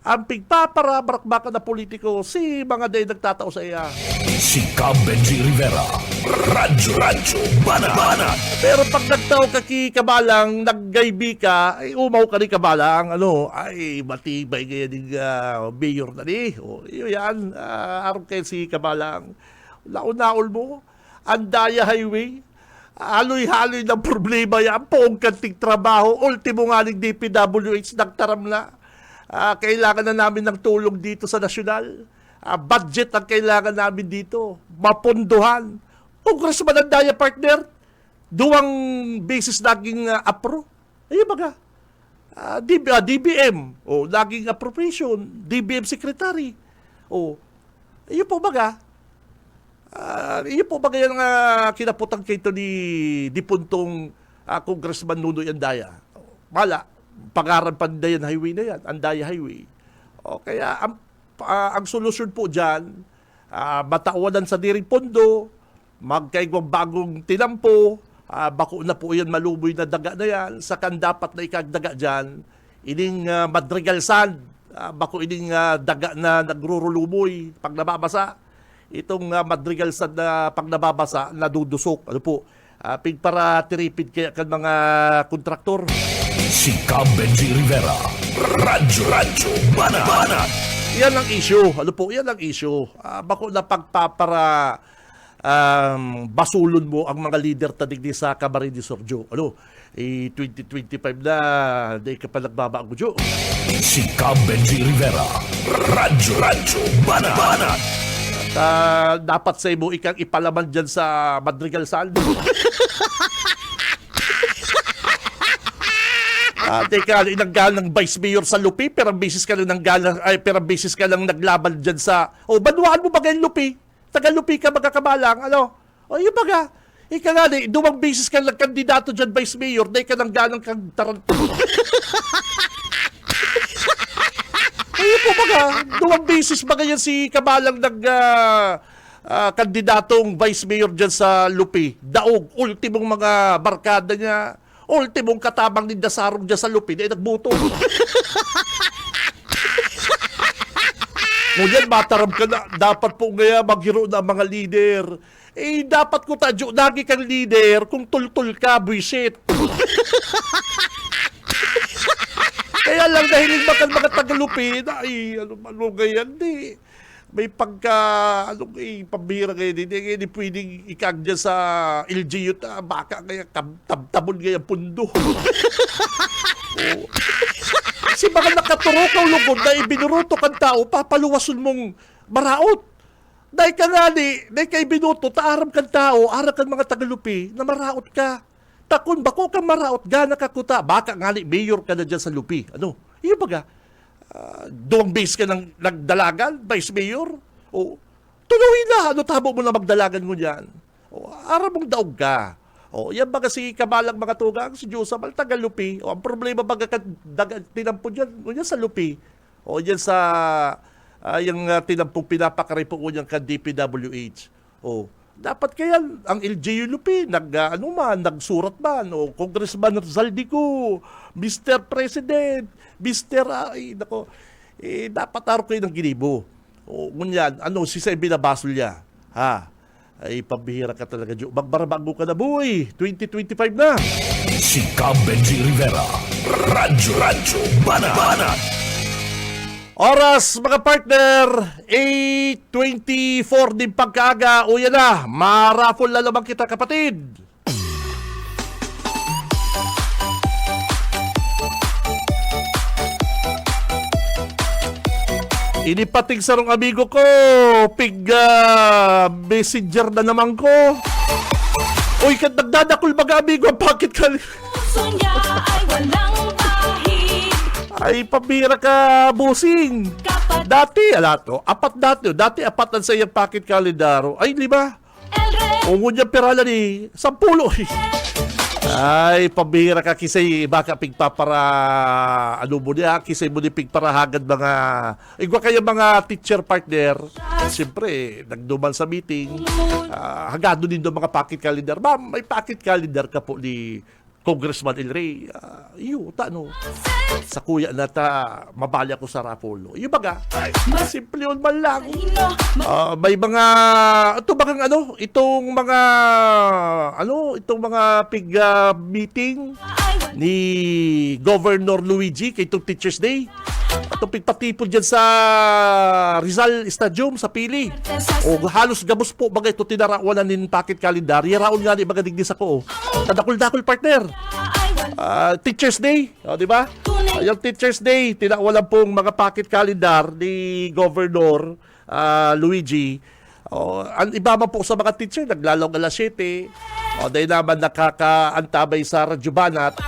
Ang pigpapara, barakbaka na politiko, si mga day nagtatao sa iya. Si Cam Benji Rivera, Radyo Banat. Pero pag nagtao ka ki Kabalang, naggaybi ka, ay umaw ka ni Kabalang, ay matibay kaya ng mayor na ni. O, yan, araw kayo si Kabalang. Naul mo, Andaya Highway, haloy-haloy ng problema yan, poong kanting trabaho, ultimo nga ng DPWH, nagtaram na. Kailangan na namin ng tulong dito sa nasyonal. Budget ang kailangan namin dito. Mapondohan. Congressman Andaya partner, duwang basis naging apro. Ayun baga. DBM, naging appropriation, DBM secretary. Ayun po baga. Ayun po baga yung kinaputang kito ni Dipuntong Congressman Nunoy Andaya. Mala. Pangaran Pandayan Highway na yan, Andaya Highway. Kaya ang solusyon po dyan, matauwanan sa diring pondo, magkaigwang bagong tinampo, bako na po yan maluboy na daga na yan, sakan dapat na ikagdaga dyan, ining Madrigal Sand, bako ining daga na nagrurulumoy pag nababasa, itong Madrigal Sand na pag nababasa, nadudusok, para tiripid kaya kan mga kontraktor. Si Cam Benji Rivera, Radyo Banat. Yan ang issue. Yan ang issue. Bako na pagpapara basulon mo ang mga leader tadig sa Camarines Sur. 2025 na, di ka pa nagbabago, Jo. Si Cam Benji Rivera, Radyo Banat. Dapat sa imo ikang ipalaman dyan sa Madrigal Sand. Teka, inanggal ng Vice Mayor sa Lupi, pero bisis ka lang naglaban dyan sa... banwaan mo ba ngayon Lupi? Taga Lupi ka magkakabalang, yun baga. Ika nga, dumang bisis ka lang kandidato dyan Vice Mayor, dahil ka nang galang kang tarantula. Ayun po baga, dumang bisis ba ganyan si Kabalang kandidatong Vice Mayor dyan sa Lupi? Daog, ultimong mga barkada niya, ultimong katabang ni Dasarong dyan sa Lupi, na nagbuto. Ngunyan, mataram ka na, dapat po ngaya maghiro na mga leader. Dapat ko tadyo, lagi kang leader, kung tul-tul ka, buisit. Kaya lang dahil mga Tagalupi, ano ganyan, di. May pagka, pambira kayo, hindi pwedeng ikag dyan sa LGU, baka kaya tabon kaya pundo. Kasi mga nakaturokaw lugod na ibinuruto kang tao, papaluwason mong maraot. Dahil ka nga dahil ka ibinuto, taaram kang tao, aram kang mga Tagalupi, na maraot ka. Takon, bako kang maraot, gana kakuta, baka nga mayor ka na dyan sa Lupi. Iyo baga, doong base ka ng nagdalagan, Vice Mayor, tuloy na, tabo mo na magdalagan mo dyan. Aram mong daog ka. Yan baga si Kabalang mga tugang, si Josabal, taga Lupi. Ang problema baga tinampo dyan sa Lupi. Yan sa, yung tinampong pinapakaripo ko niyang ka DPWH. Dapat kaya ang LGU Lupin, nagsurat man, o Congressman Rizaldico, Mr. President, dapat araw kayo ng ginibo. O, ngunyan, si Sam binabasol niya, ha? Ay, pabihira ka talaga, Jo. Magbarabago ka na, boy. 2025 na. Si Cab Benji Rivera. Radyo Banat. Oras, mga partner, 8:24 din pagkaaga. O yan na, marafol na lamang kita, kapatid. Inipating sarong amigo ko, messenger na naman ko. Uy, nagdadakol mga amigo, bakit ka... Puso niya ay walang bahid. Ay, pabira ka, busing. Kapat Dati apat ang sa iyang packet kalendaro. Ay, 5. El Rey. Ungon niya perala ni 10. Ay, pabira ka kisay baka pigpapara mo niya, kisay mo ni pigparahagad mga igwa kaya mga teacher partner. Siyempre, nagduman sa meeting. Hagado din do mga packet calendar. Ma'am, may packet calendar ka po ni Congressman El Rey. Sa kuya na ta, mabali ako sa rapolo. Yung baga, simple yun man lang. May mga, itong mga meeting ni Governor Luigi kay itong Teachers Day. Itong pigpatipon dyan sa Rizal Stadium sa Pili. O halos gabos po bagay ito tinarawanan nin packet calendar. Yaraon nga ni baga digdis ako. Tadakol-dakol partner. Teachers Day, di ba? Yung Teachers Day, tinawalan pong mga packet calendar ni Governor Luigi. Ang iba man po sa mga teacher, naglalong alas 7. Dahil naman nakakaantabay sa Radyo Banat.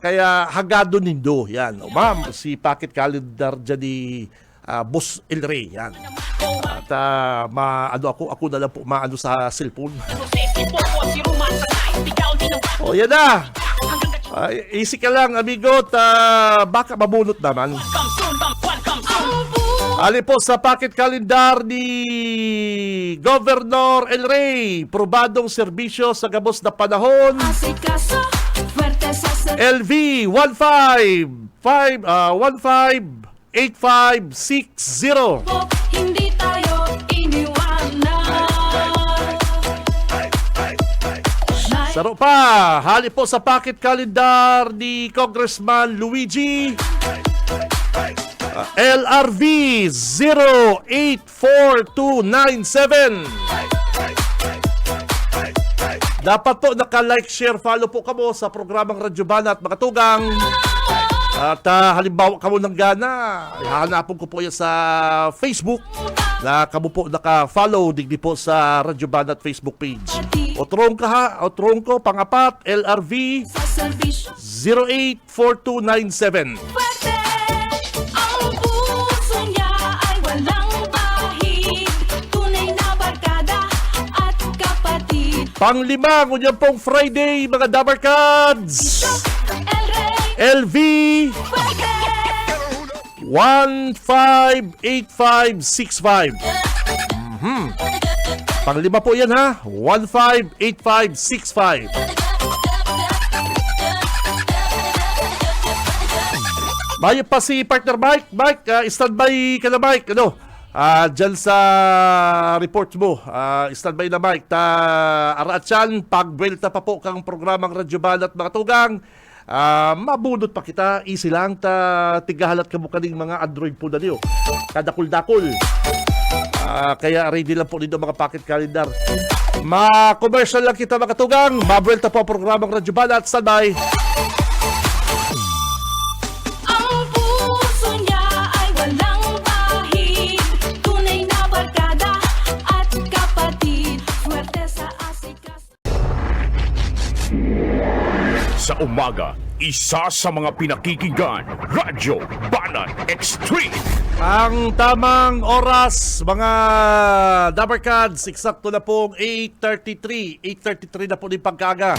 Kaya hagado nindo. Yan. Ma'am, si packet calendar dyan ni Boss El Rey. Yan. At ako na lang po maano sa cellphone. Yan na. Easy ka lang, amigo. Baka mabunot naman. Ali po sa packet calendar ni Governor El Rey, probadong serbisyo sa gabos na panahon. Asikaso, fuerte sa LV 158560. hindi tayo iniwanan. Saro pa, hali po sa packet calendar ni Congressman Luigi. LRV 084297. Dapat po naka-like, share, follow po kamo sa programang Radyo Banat mga tugang. At halimbawa kamo ng gana, hahanapon ko po yan sa Facebook na kamo po naka-follow digdi po sa Radyo Banat Facebook page. Otrong ko, pangapat, LRV Sa serbisyo 084297. fuerte. Ang puso niya ay walang bahid. Tunay na barkada at kapatid. Panglima, ngunyan pong Friday, mga Dabarkads. El Rey. LV Fuerte. 158565. Panglima po yan ha, 158565. Maya pa si partner Mike. Standby ka na Mike. Dyan sa report mo, standby na Mike. Aratsyan, pagbuelta pa po kang programang Radyo Banat mga tugang. Mabunot pa kita, easy lang. Tigahalat ka mo kaning mga Android po na niyo. Kadakul-dakul. Kaya ready lang po dito mga packet calendar. Ma-commercial lang kita mga tugang. Mabuelta po ang programang Radyo Banat. Standby. Ang puso niya ay walang bahid. Tunay na barkada at kapatid. Fuerte sa asikaso. Sa umaga, isa sa mga pinakikinggan, Radyo Banat Extreme. Ang tamang oras, mga Dabarkads, eksakto na pong 8:33. 8:33 na po din pagkaga.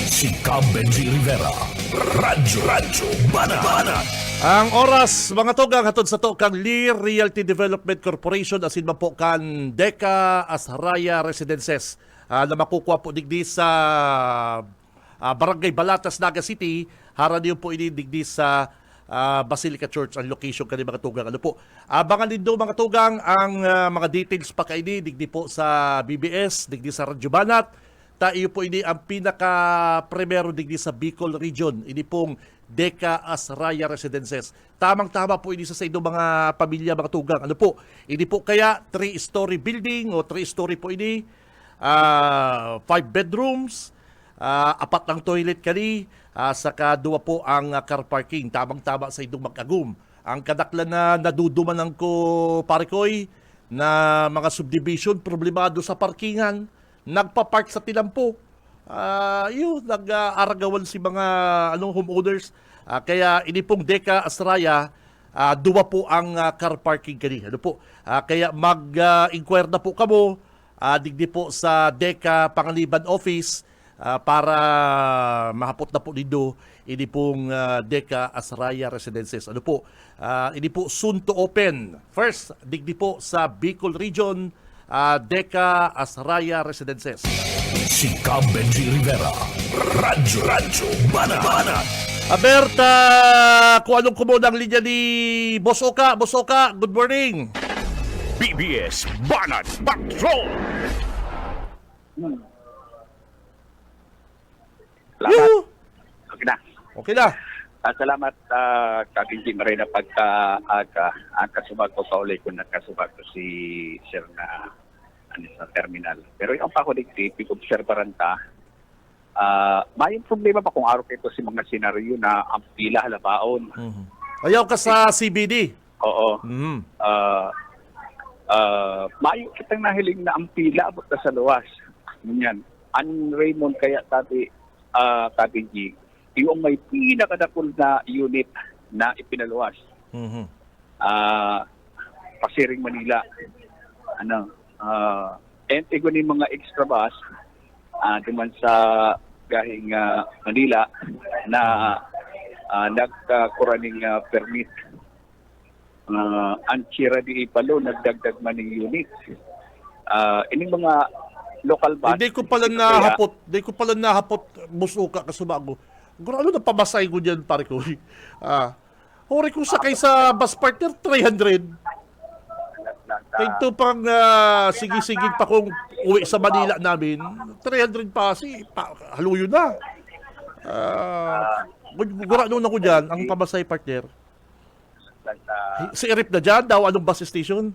Si Cab Benji Rivera. Radyo Banat. Ang oras, mga tugang, hatod sa to kang Lee Realty Development Corporation, asin man po kan Deca Asraya Residences, na makukuha po digdi sa Barangay Balatas, Naga City. Hara niyo po ini digdi sa Basilica Church ang location kani mga tugang. Ano po? Abangan din do mga tugang ang mga details pa kaini digdi po sa BBS, digdi sa Radyo Banat. Ta iyo po ini ang pinaka primero digdi sa Bicol Region. Ini pong Deca Asraya Residences. Tamang-tama po ini sa inyong mga pamilya, mga tugang. Ano po? Ini po kaya 3-story building o 3-story po ini, 5 bedrooms, 4 ng toilet kani, saka 2 po ang car parking. Tamang-tama sa inyong mag-agum. Ang kadaklan na nadudumanan ko, Parikoy, na mga subdivision, problemado sa parkingan, nagpa-park sa tinampo. Nag-aragawan si mga homeowners. Kaya ini pong Deca Asraya, 2 po ang car parking kani. Ano po? Kaya mag-inquire na po kamo digdi po sa Deca Panganiban Office para mahapot na po dito ini pong Deca Asraya Residences. Ano po? Ini po soon to open. First, digdi po sa Bicol Region, Deca Asraya Residences. Si Cam Benji Rivera. Radyo Banat. Aberta, kung anong kumunang linya ni Boss Oka. Boss Oka, good morning. BBS Banat Patrol! Salamat. Yoo! Okay na. Okay na. Salamat Kabinji Marina pagka kasubag ko kaulay ko nakasubag ko si Sir na sa terminal. Pero yung pa ko digti, pig-observaran ta, may problema pa kung araw kito si mga senaryo na ang pila halabaon. Ayaw ka sa CBD. Oo. Mayo kitang nahiling na ang pila abot na sa luwas. Ganyan. An Raymond kaya tati Kabinji, yung may pinakadakol na unit na ipinaluwas. Pasiring Manila. Ente ko ni mga extra bus duman sa gahing Manila na nagkakuraning permit. Anchira di Ipalo, nagdagdag man ng unit. Ining mga local bus. Hindi ko pala nahapot Busuka kasubago. Ano na pamasay ko dyan, pare ko. Hori ko sakay sa bus partner, 300. Ito pang sige-sigig pa kung uwi sa Manila namin, 300 pa haluyo na. Gurano na ko dyan, ang pamasay partner. Si Erip na dyan, daw anong bus station?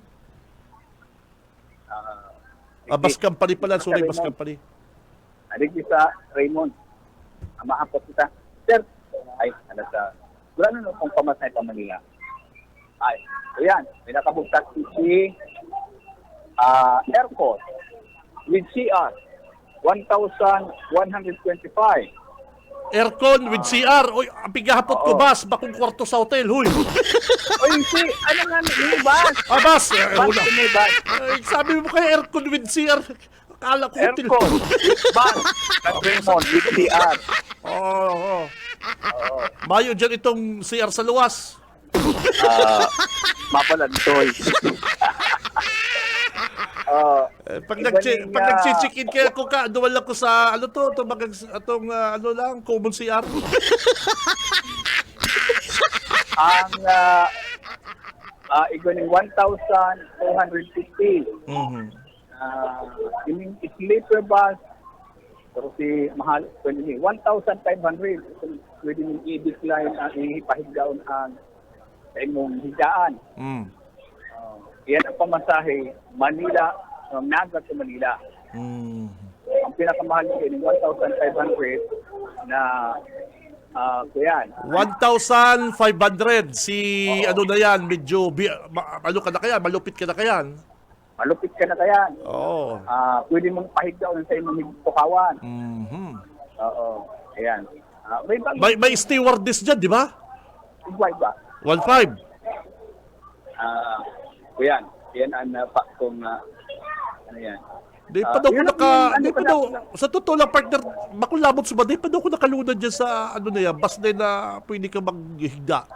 Bus company pala, sorry, bus company. Adik sa Raymond. Maapot kita. Sir, gurano kung pamasay pa Manila. Ayan, may nakabugtas si airport with CR, 1,125. Aircon with CR. Oy, ang pigahapot ko, bus. Bakong kwarto sa hotel, huy. Oy, ano nga, yung bus? Bus. Bus. Sabi mo kayo, aircon with CR. Akala ko hotel. Aircon with bus. At Raymond with CR. Oo. Mayo dyan itong CR sa luwas. Mapalantoy. Pag nag-check-in kaya ako duwal lang ko sa common CR. Ang iganing 1,250. Yung sleeper bus, pero si mahal, 1,500. Pwede yung i-decline ang ihipahigdaon ang sa imong higaan. Yan ang pamasahe, Manila, Naga to Manila. Ang pinakamahal ko yung 1,500 na kuyan. 1,500 si ano na yan, medyo ano ka na kaya, malupit ka na kaya. Malupit ka na kaya. Oo. Pwede mong pahigdaon sa imong higpukawan. Oo. Ayan. May stewardess dyan, di ba? Iguay ba? 1,500. Kuyan. Yan ang kung ano yan. Di pa daw sa totoo lang partner, makulabot sa ba, di pa daw ko nakalunod dyan sa ano na yan, bus na pwede ka maghigda.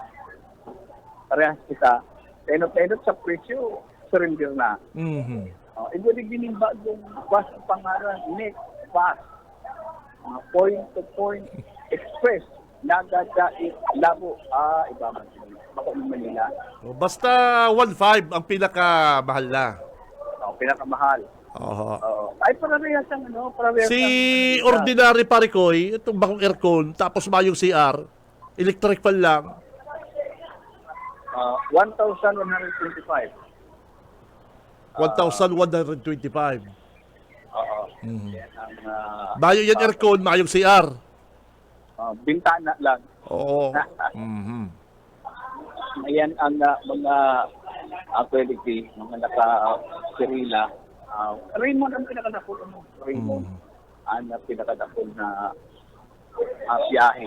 parehas kita, tenot-tenot sa presyo, surrender na. Mhm. Ibig din yung bagong bus ang pangalan, next bus. Point-to-point express. Nagadait, Labo, iba man. Bako ng Manila. Basta 1.5 ang pinakamahal na. Pinakamahal. Oho. Ay, parehas ang parehas Si ang- ordinary parikoy, itong bakong aircon, tapos mayong CR, electric fan lang. 1,125. 1,125. Oo. Mhm. Yan ang Mayo yan aircon, mayong CR. bintana lang. Oo. Mhm. Ayan ang mga quality, mga naka-serila. Raymond ang pinakadapol mo. Raymond ang pinakadapol na biyahe.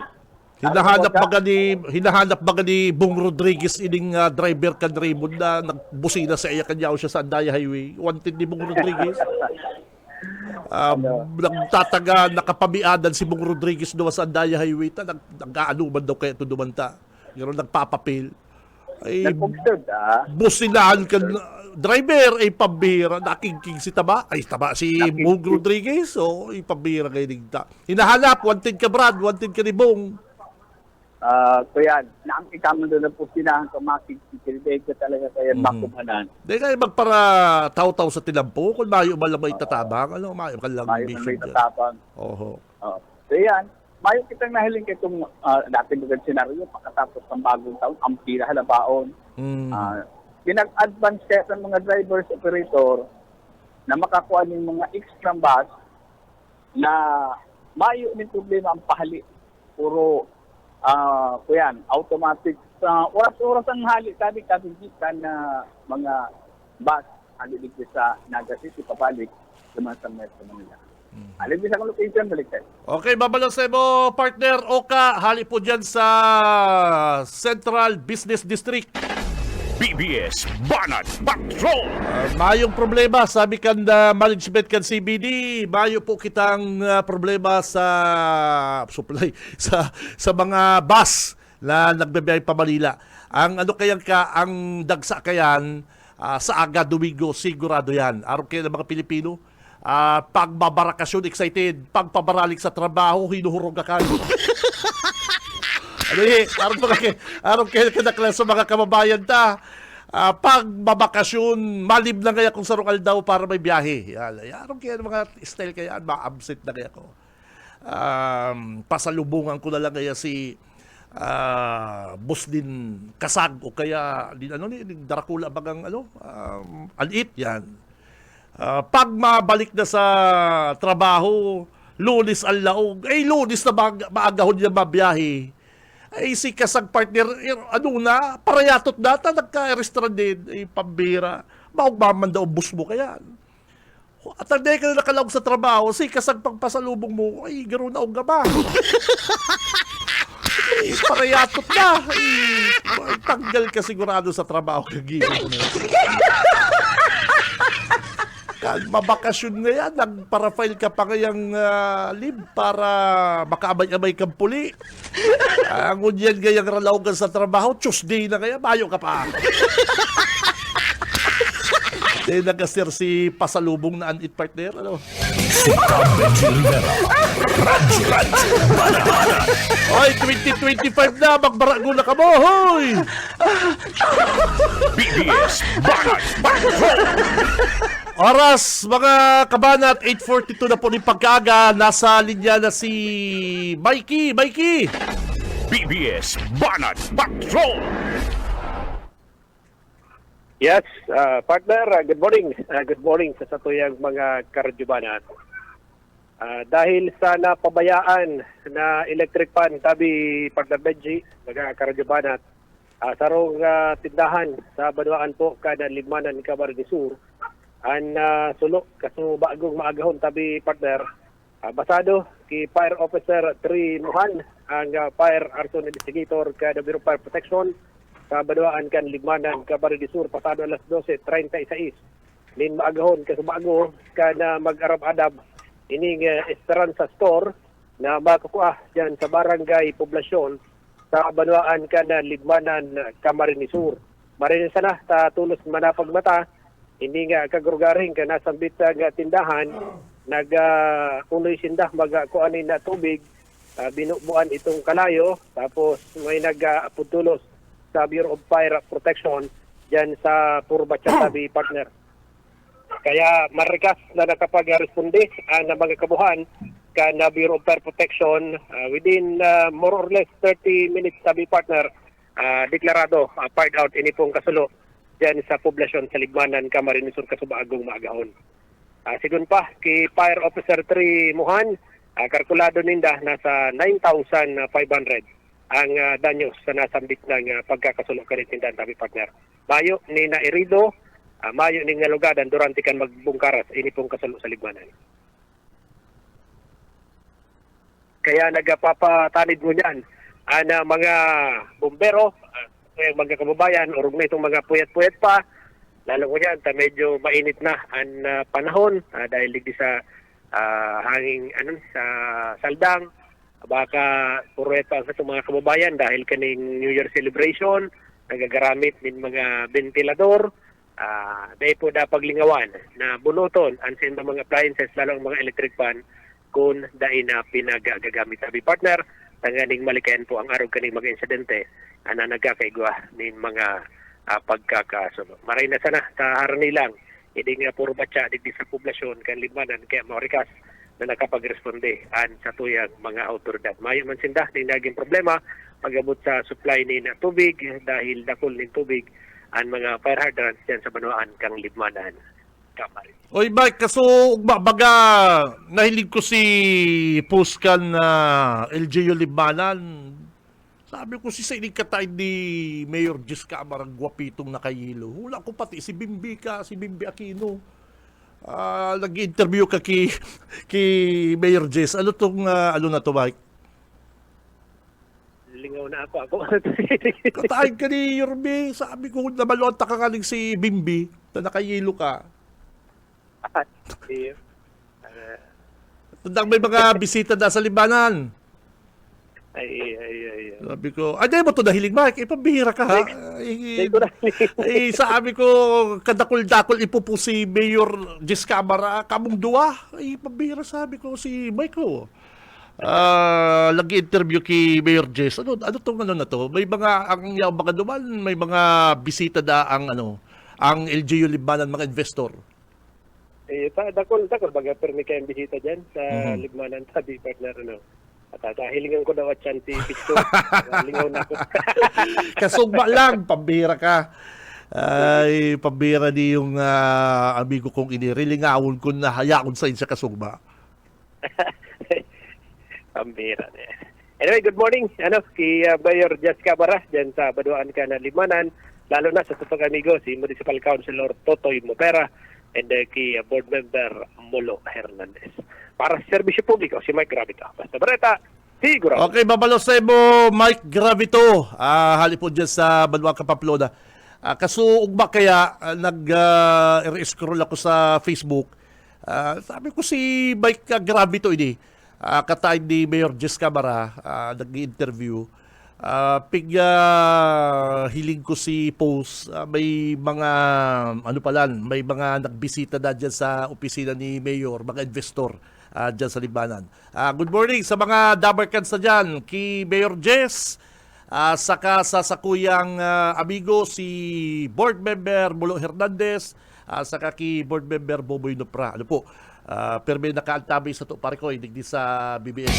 Hinahanap baga ni Bong Rodriguez ining driver kan Raymond na nagbusina sa iya kanyaw siya sa Andaya Highway. Wanted ni Bong Rodriguez. Nagtataga nakapamiadan si Bong Rodriguez doon sa Andaya Highway. Nag-aanuman daw kaya ito dumanta. Pero nagpapapil. Ay, Nag-observe businahan ka driver ay pambira. Nakingking si Taba. Ay, Taba si Bong Rodriguez. O, ay pambira kayo nigta. Hinahanap. Wanted ka Brad. Wanted ka ni Bong. So yan, nakikita mo doon na po sinahan ka makikilibig ka talaga kaya makumanan. Di kayo magpara taw-taw sa tinampo kung mayo malang may tatabang. Ano, mayo ka lang Mayo mission may dyan. tatapang. Oho. So yan, mayo kitang nahiling ka itong dating lugar senaryo pagkatapos ng bagong taon, ang pinahalabaon. Pinag-advance kaya ng mga drivers, operator na makakuha ng mga extra bus na mayo ng problema ang pahali. Puro kuyan, automatic. Oras-oras ang hali, kabig-kabig na mga bus halilig sa Naga City, pabalik naman sa Metro Manila. Halilig sa location, baliktad. Okay, babalansin mo, partner Oka. Hali po dyan sa Central Business District. BBS Banat Patrol! Mayong problema, sabi kan management kan CBD, mayo po kitang problema sa supply, sa mga bus na nagbebiyay pa Manila. Ang ano kayan ka, ang dagsa kayan, sa aga Domingo, sigurado yan. Araw kayo ng mga Pilipino, pagbabarakasyon excited, pagpabaralik sa trabaho, hinuhurog ka ano araw kayo kinaklas sa mga kababayan ta. Pag babakasyon, malib lang kaya kung sarungal daw para may biyahe. Araw kayo mga style kaya, ma-absent na kaya ko. Pasalubungan ko na lang kaya si boss din Kasag o kaya din Darakula bagang Alit yan. Pag mabalik na sa trabaho, Lunes ang laog, Lunes na maagahon niya mabiyahe. Ay si Kasag partner, parayatot data, nagka-restaurant din, pambira. Maugmaman daw bus mo kaya. At ang ka na nakalawag sa trabaho, si Kasag pagpasalubong mo, garo na og gaba. Parayatot na. Tanggal ka sigurado sa trabaho kagigil mo. Kag mabakasyon nga yan, nagparafile ka pa ngayang leave para makaabay-abay kang puli. Ang unyan ngayang ralawgan sa trabaho, Tuesday na kaya, mayo ka pa. Dahil nagasir si pasalubong na an-it partner, Si Benji Rivera. Radyo Banana. Hoy, 2025 na, magbarago na ka mo, hoy! BBS Banat Patrol! Oras, mga kabanat, 8:42 na po ni pagkaaga. Nasa linya na si Mikey. BBS Banat Patrol! Yes, partner, good morning. Good morning sa satuyang mga karadyobanan. Dahil sa napabayaan na electric fan, tabi partner Benji, mga karadyobanat, sarong tindahan sa Banuaan po, kada Limanan, Camarines Sur, ang sulok kaso bagong maagahon tabi partner. Basado kay Fire Officer 3 Muhan, ang Fire Arson Investigator kada Bureau Fire Protection, sa Banuaan kan Limanan, Camarines Sur, pasado alas 12:36. Nin maagahon kasubago kana mag-arab-adab ining Esperanza Store na makakuha diyan sa Barangay Poblasyon sa Banwaan ka na Libmanan, Camarines Sur. Marinig sana ta tulos manapagmata, hindi nga kagrugaring ka nasambit nga tindahan, unoy sindah magakuanin na tubig, binubuan itong kalayo, tapos may nagputulos sa Bureau of Fire Protection dyan sa Purbatsa Tabi partner. Kaya marikas na nakapag-responde na mga kabuhan ka na Bureau of Fire Protection within more or less 30 minutes sabi partner deklarado fired out ini pong kasulo dyan sa poblasyon sa Ligmanan, Camarines Sur, Casubaagong Maagahon. Sigun pa kay Fire Officer 3 Muhan, kalkulado ninda nasa 9,500 ang danyos sa nasambit ng pagkakasulo kanit ninda sabi partner. Mayo ni nairido, mayo ni nga lugadan durante kan magbungkaras ini pong kasulo sa Ligmanan. Kaya nagpapatanid mo niyan na mga bumbero, mga kababayan, urog na itong mga puyat-puyat pa, lalo ko yan, medyo mainit na ang panahon dahil digdi sa hanging sa saldang, baka purweta sa itong mga kababayan dahil kaning New Year celebration, nagagaramit ng mga ventilador, dahil po na paglingawan na bunuton ang sa mga appliances, lalo ang mga electric fan, kung dahil na pinagagamit sabi partner, tanganing malikayan po ang araw kaning mga insidente na nagkakaigwa ng mga pagkakasulo. Maray na sana sa harani lang, hindi nga puro batya digdi sa poblasyon kan Libmanan, kaya maurikas na nakapagresponde sa tuyang mga autoridad. Mayo man sinda ng naging problema pag-abot sa supply ni na tubig dahil dakol ng tubig ang mga fire hydrants dyan sa Banwaan kang Libmanan, Camarines. Oy, Mike, kaso baga nahilig ko si Puskan na LGU Libmanan. Sabi ko si Sailing Katay ni Mayor Jess Camarang gwapitong nakayilo. Hula ko pati si Bimbi Aquino. Nag-interview ka kay Mayor Jess. Ano tong ano na to, Mike? Lingaw na ako. Katayin ka ni Yorme. Sabi ko namalota ka kaling si Bimbi na nakayilo ka. Tandang may mga bisita na sa Libanan. Ay. Sabi ko, di mo ito nahilig, Mike. Pambihira ka, ha? Sabi ko, kadakol-dakol ipupo si Mayor Jess Camara, kamong duwa. Pambihira, sabi ko, si Mike, oh. Nag-interview kay Mayor Jess. Ano tong ano na to? May mga, ang mga duman, may mga bisita na ang LGU Libanan, mga investor. Dakol baga permi kayong bisita dyan sa Libmanan sabi partner at hilingan ko daw at chan si Pisto. Lingaw na ako. Kasugba lang, pambira ka. Ay, pambira di yung amigo kong inirilingawon ko na hayaon sa inyo sa kasugba. Pambira na. Anyway, good morning. Kay Mayor Jess Camarang dyan sa Banwaan ka na Libmanan, lalo na sa tutong amigo, si Municipal Councilor Totoy Mopera, and kay board member Molo Hernandez. Para sa serbisyo publiko, si Mike Gravito. Basta Bareta, siguro. Okay, babalos sa mo, Mike Gravito. Halipod dyan sa Banwaan Pamplona. Kaso, ugma kaya, nag-scroll ako sa Facebook. Sabi ko si Mike Gravito ini, katayin ni Mayor Jess Camarang, nag-interview. Hiling ko si Post, may mga may mga nagbisita na dyan sa opisina ni Mayor, mga investor dyan sa Libanan. Good morning sa mga Dabarkans na dyan, kay Mayor Jess, saka sa sakuyang amigo si Board Member Molo Hernandez, saka kay Board Member Boboy Nopra. Ano po? Pero may nakaantabay sa to pare ko, digdi sa BBS.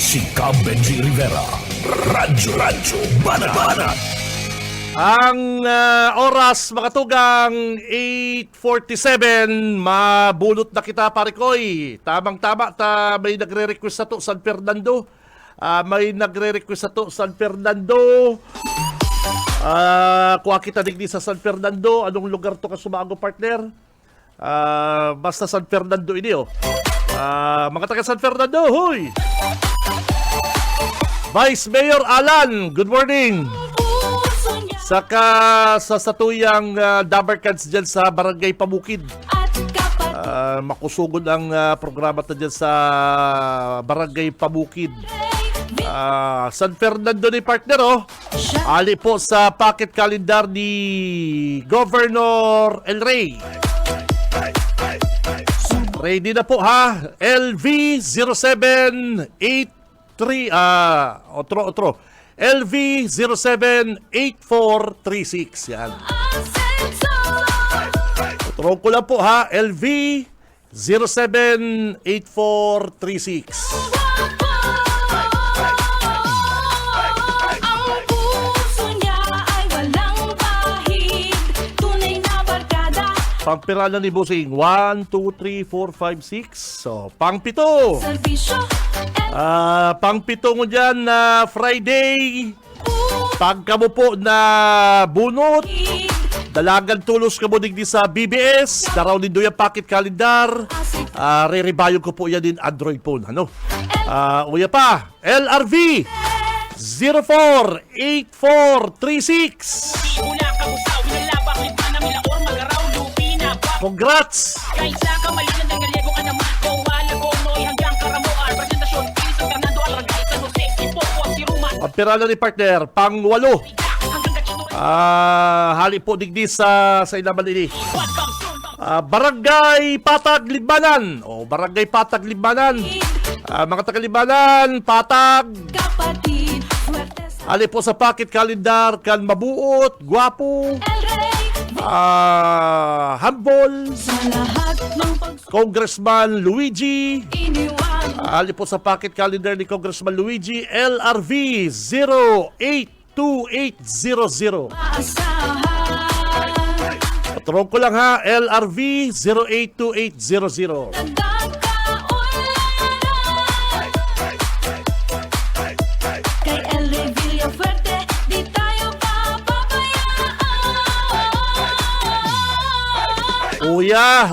Si Benji Rivera, Radyo Banat. Ang oras mga tugang 8:47, mabulot na kita pare ko. Tamang-tama, may nagre-request sa to San Fernando. Kuha kita digdi sa San Fernando. Anong lugar to ka sumago, partner? Basta San Fernando ini, oh. Mga taga San Fernando, huy! Vice Mayor Alan, good morning! Saka sa satuyang Dabarkans dyan sa Barangay Pabukid. Makusugod ang programa ta dyan sa Barangay Pabukid. San Fernando ni partner, oh. Ali po sa pocket calendar ni Governor El Rey. Ready na po ha. LV0783 otro. LV078436 yan. Otro ko lang po ha. LV078436. Ang puso niya ay walang bahid. Tunay na barkada. Pangpiralan ni Busing 1, 2, 3, 4, 5, 6. So, pang-pito. Serbisyo. Pang-pito mo dyan na Friday. Pagka mo po na bunot, dalagan tulos ka mo digdi sa BBS, daraw din doon yung pocket calendar. Re-rebayog ko po yan din Android phone. Ano? Uya pa, LRV 048436. Congrats! Pagpirala ni partner, pang-8. Hali po digdi sa ilaman ini. Barangay Patag Libanan. Barangay Patag Libanan. Mga taga-Libanan, Patag. Kapatid. Swerte sa Hali po sa pocket calendar kan mabuot, gwapo. El Rey. Humble. Sa lahat ng pagsubok. Congressman Luigi. Iniwan. Ali po sa pocket calendar ni Congressman Luigi, LRV 082800. Maasahan. Patrong ko lang ha, LRV 082800. Dagdag kaulanan. Kay El Rey Villafuerte, di tayo papabayaan.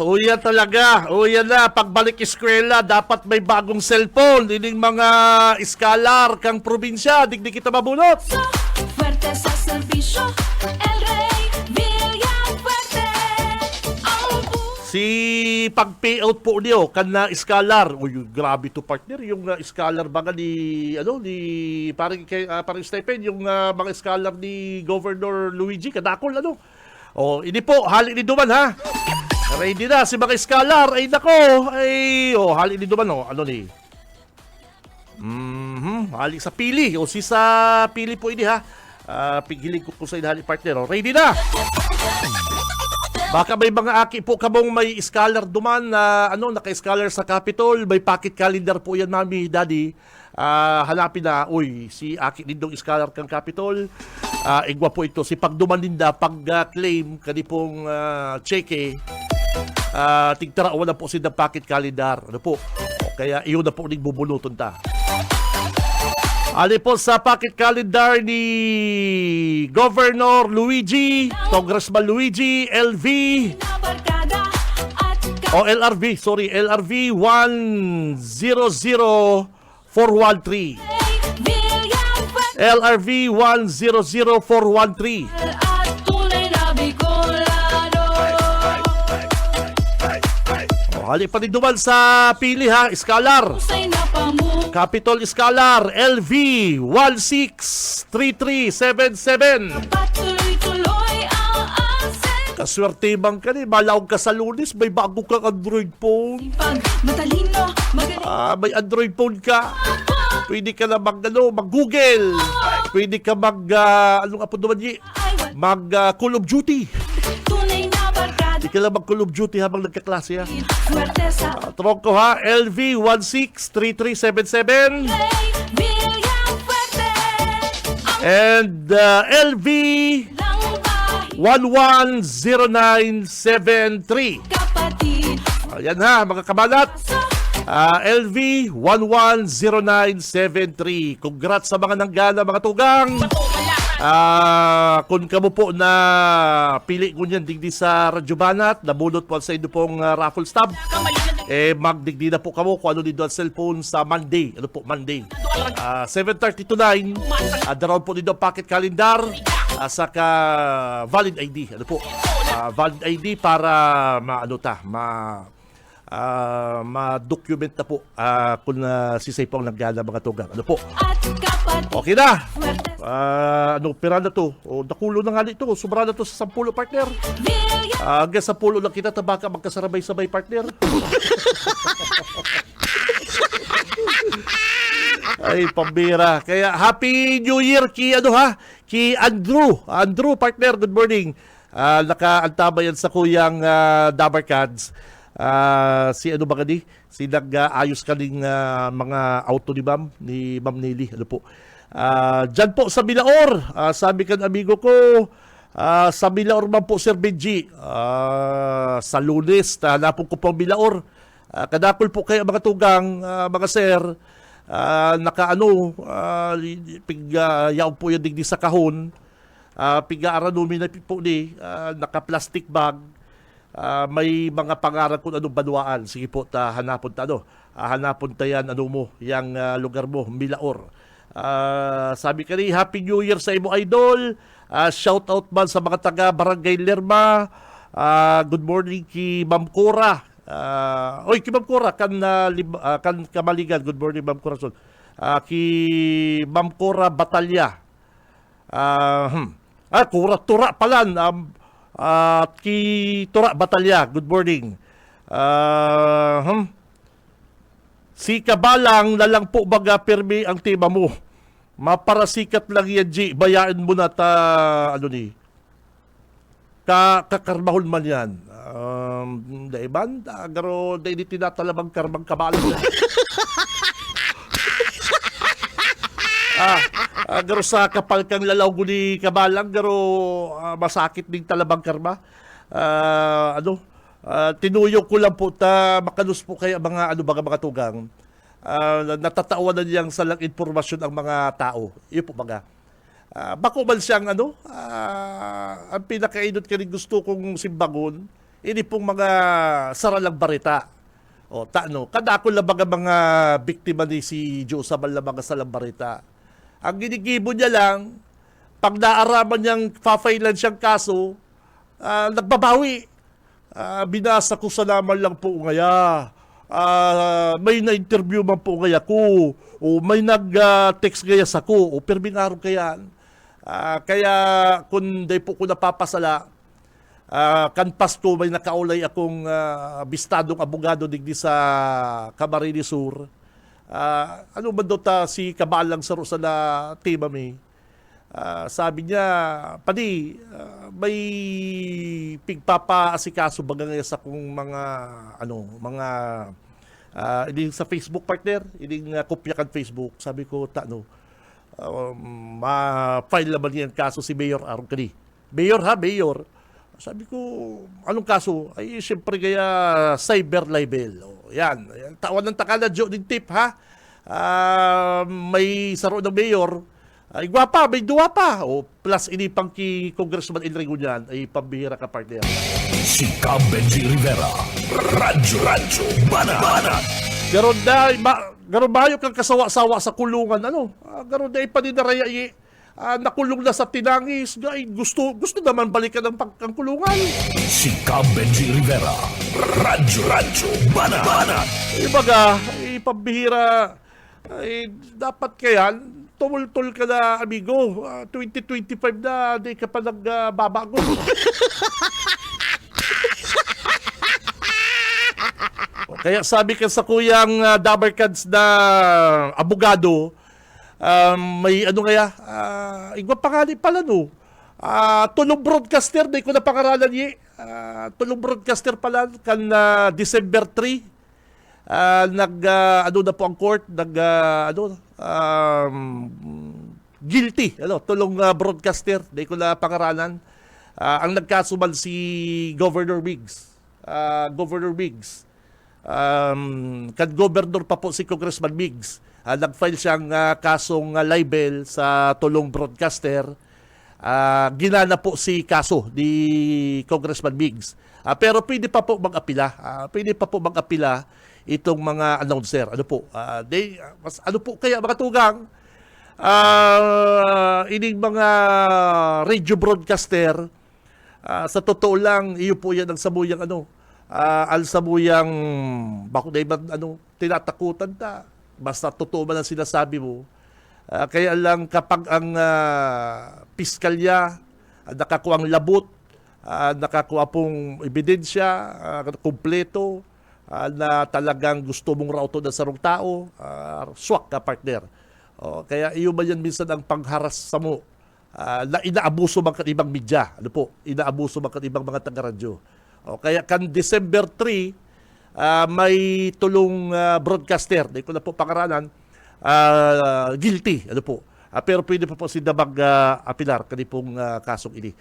Uya talaga. Uya na, pagbalik eskwela, dapat may bagong cellphone. Ining mga iskalar kang probinsya, digdi kita mabunot. Fuerte sa serbisyo. El Rey Villafuerte. Ang puso. Si pag-payout po niyo kan na iskalar. Uy, grabe to partner yung iskalar mga ni parang Stephen yung mga iskalar ni Governor Luigi kadakol ini po hali ni Duman ha. Ready na si mga iskalar ay nako hali ni Duman hali sa pili si sa pili po ini ha. Pigiling ko sa hali partner. Ready na. Baka may mga aki po kabong may scholar duman na naka-scholar sa Capitol, may pocket calendar po yan mami, daddy. Hanapin na, si aki din dong scholar kang Capitol. Igwa po ito, si pagduman ninda, pag-claim kanipong cheque, tigtaraawan na po si the pocket calendar. Kaya iyon na po ning bubunuton ta. Ali po sa pocket calendar ni Governor Luigi, Congressman Luigi, LV, LRV 100413. LRV 100413. At tunay na Bicolano. Ali pa din duman sa pili ha, Scholar. Husay na pamu. Capitol Scholar, LV 163377. Patuloy-tuloy ang asen. Kaswerte bang ka ni, malawag ka sa Lunes, may bago kang Android phone. Pag matalino, magaling. May Android phone ka. Pwede ka na mag-Google. Pwede ka Call of Duty. Tunay na barkada. Pwede ka na mag-Call of Duty habang nagkaklase ha. Swerte sa Trong ko ha, LV 163377 Villafuerte. and LV Lang bahay. 110973. Kapatid. Ayan ha, mga kabalat. LV 110973. Congrats sa mga nanggana, mga tugang. Kung kamo po na pili ko niyan digdi sa Radyo Banat, nabulot po sa inyo pong raffle stub. Magdigdi na po kamo kung ano dito ang cellphone sa Monday. Monday. 7:30 to 9. Daroon po dito ang pocket calendar. Saka valid ID. Valid ID para ma-document na po kung si Say po ang naggana mga tugang. Ano po? At kapatid, Okay na. swerte, Anong pera na to? O, nakulo na nga nito. Sobra na to sa 10 partner. Villar, Hanggang 10 lang kita, tabaka magkasarabay-sabay partner. Ay, pambira. Kaya Happy New Year ki Andrew. Andrew, partner, good morning. Nakaantabayan sa kuyang Dabarkads. Si ano ba kani? Si nag-ayos kaning mga auto ni Ma'am Nelly. Ano po? Diyan po sa Milaor. Sabi kan amigo ko, sa Milaor man po, Sir Benji. Sa Lunes, hanapon ko po ang Milaor. Kadakol po kayo mga tugang, mga sir. Yaw po yung digdi sa kahon. Piga-aranumi na po ni, naka-plastic bag. May mga pangaran kung anong banwaan. Sige po, hanapon ta hanapon ta yan, yung lugar mo, Milaor. Sabi ka rin, Happy New Year sa imo idol. Shout out man sa mga taga Barangay Lerma. Good morning ki Ma'am Cora. Ki Ma'am Cora kan Kamaligan. Good morning Ma'am Corazon. Ki Ma'am Cora Batalya. Cora Tura palan. Ki Tura Batalya. Good morning. Si Kabalang na lang po baga permi ang tema mo. Maparasikat lang yan, G. Bayaan mo na kakarmahol man yan. Daiban, garo, di tinatalabang karmang kabalang. Garo sa kapal kang lalaw ni kabalang, garo masakit ding talabang karma. Tinuyok ko lang po makalus po kaya mga tugang. Natatawanan niyang salang informasyon ang mga tao. Iyon po baga. Bako man siyang ang pinakainot ka rin gusto kong simbagon, ini pong mga saralang barita. Kadakol lang mga biktima ni si Josabal na mga salang barita. Ang ginigibo niya lang, pag naaraman niyang pa-failan siyang kaso, nagbabawi. Binasa ko sa naman lang po ngaya. May na-interview man po ngaya ko. O may nag-text ngaya sa ko. O perming araw kaya. Kaya kung day po ko napapasala, kan Pasko may nakaulay akong bistadong abogado digdi sa Camarines Sur. Ano man daw si Kabalang sa na tema mi. Sabi niya, padi, may pigpapaasikaso baga ngayon sa kung hindi sa Facebook partner, hindi kopya kan Facebook. Sabi ko, ma-file naman niya ang kaso si Mayor Aaron Kani. Mayor. Sabi ko, anong kaso? Ay, siyempre kaya cyber libel. Yan. Tawan ng takala, Joe, din tip, ha? May saro ng Mayor. Ay, gwapa, may duwa pa. Plus, inipang ki Congressman Enrico niyan, ay pambihira ka partner. Si Benji Rivera. Radyo Banat. Garon bayo kang kasawa-sawa sa kulungan. Garon da ipaninaraya nakulong na sa tinangis. Gusto naman balikan ang kulungan. Si Benji Rivera. Radyo Banat. Ibaga, pambihira. Dapat kaya tumultol ka na, amigo. 2025 na, di ka pa nagbabago. Kaya sabi ka sa kuyang Dabarkads na abogado, may igwa pangali pala tulong broadcaster, di ko na pangaralan tulong broadcaster pala, kan December 3, na po ang court, guilty, tulong broadcaster, di ko na pangaralan. Ang nagkasuman si Governor Biggs. Kan governor pa po si Congressman Biggs. Nag-file siyang kasong libel sa tulong broadcaster. Ginana po si kaso ni Congressman Biggs. Pero pwede pa po mag-apila. Itong mga announcer. Ano po kaya mga tugang? Ining mga radio broadcaster, sa totoo lang, iyo po yan ang samuyang alsamuyang bako na ibang anong tinatakutan ta. Basta totoo man ang sinasabi mo. Kaya lang kapag ang piskalya nakakuha ang labot, nakakuha pong ebidensya, kumpleto, na talagang gusto mong rauto na sarong tao, swak ka partner. Kaya iyo ba yan minsan ang pangharas sa mo, na inaabuso man kan ibang media, ano po, inaabuso man kan ibang mga taga-radyo. Kaya kan December 3, may tulong broadcaster, di ko na po pangaralan, guilty, ano po. Pero pwede pa po si Damag apilar kanipong kasong ini.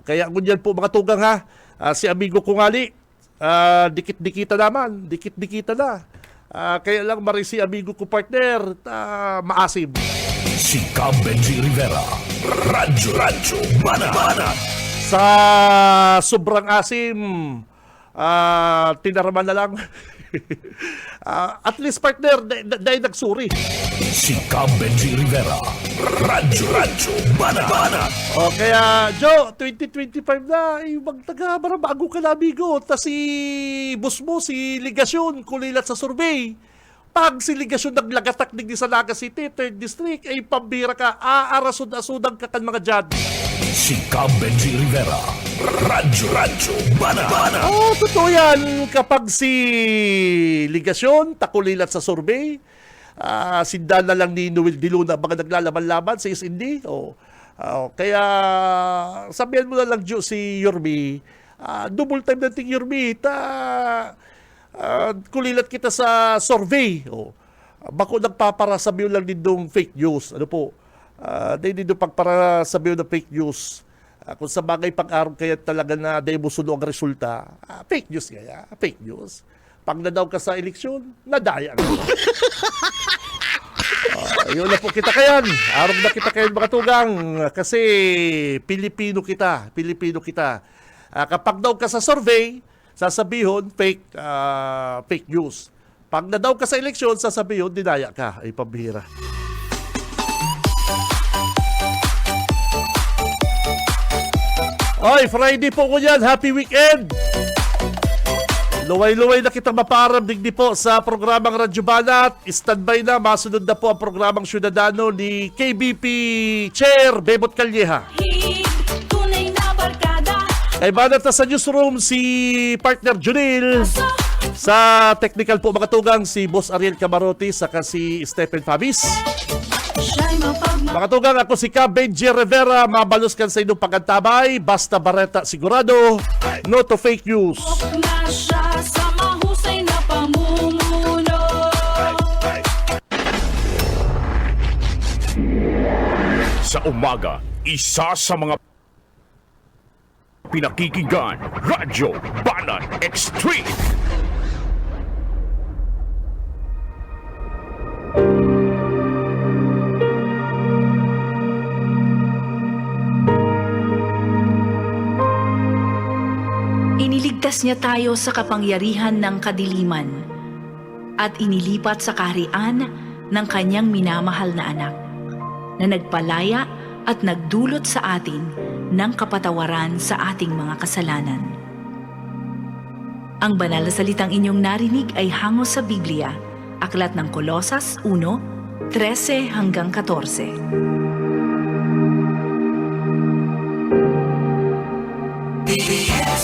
Kaya ngunyan po mga tugang ha, si amigo ko ngali, dikit-dikita naman, dikit-dikita na. Kaya lang mari si amigo ko partner, maasim. Si Cab Benji Rivera, Radyo Banat. Sa sobrang asim, tinaraman na lang. At least partner, dahil nagsuri. Si Cab Benji Rivera, Radyo Banat. Kaya Joe, 2025 na, magtaga, bago ka na amigo. Tas si boss mo, si Ligasyon, kulilat sa survey. Pag si Ligasyon naglagatak digdi sa Naga City, 3rd District, ay pambira ka, aarasod-asodang ka kan mga judge. Si Cab Benji Rivera, Radyo Banat. Totoo yan. Kapag si Ligasyon, takulilat sa survey, sindan na lang ni Noel Diluna, mga naglalaban-laban sa SND. Kaya, sabihan mo na lang, Jo, si Yormi, double time nating Yormi, kulilat kita sa survey. Bako nagpaparasabi lang din dong fake news. Ano po? Dahil dito pagparasabi ng fake news. Kung sa bagay pag-araw kaya talaga na dahil mo suno ang resulta, fake news kaya. Fake news. Pag nadaw ka sa eleksyon, nadaya ka. Yun na po kita kayan. Araw na kita kayan mga tugang. Kasi Pilipino kita. Kapag daw ka sa survey, sasabihon fake news. Pag nadaw ka sa eleksyon, sasabihon dinaya ka. Ay pambihira. Oy, Friday po ko yan. Happy weekend! Luway-luway na kitang maparam digdi po sa programang Radyo Banat. Standby na, masunod na po ang programang Syudadano ni KBP Chair Bebot Calleja. Tunay na barkada. Kay Banat na sa newsroom si partner Junil. Sa technical po mga tugang si Boss Ariel Camarote saka si Stephen Fabis. Mga tugang, ako si Cab Benji Rivera. Mabalos kan sa inyong pagkantabay. Basta Bareta sigurado. No to fake news. Na siya sa mahusay na pamumuno. Sa umaga, isa sa mga pinakikinggan, Radyo Banat Extreme. Iniligtas niya tayo sa kapangyarihan ng kadiliman at inilipat sa kaharian ng kanyang minamahal na anak na nagpalaya at nagdulot sa atin ng kapatawaran sa ating mga kasalanan. Ang banal na salitang inyong narinig ay hango sa Biblia, Aklat ng Kolosas 1:13 hanggang 14. PBS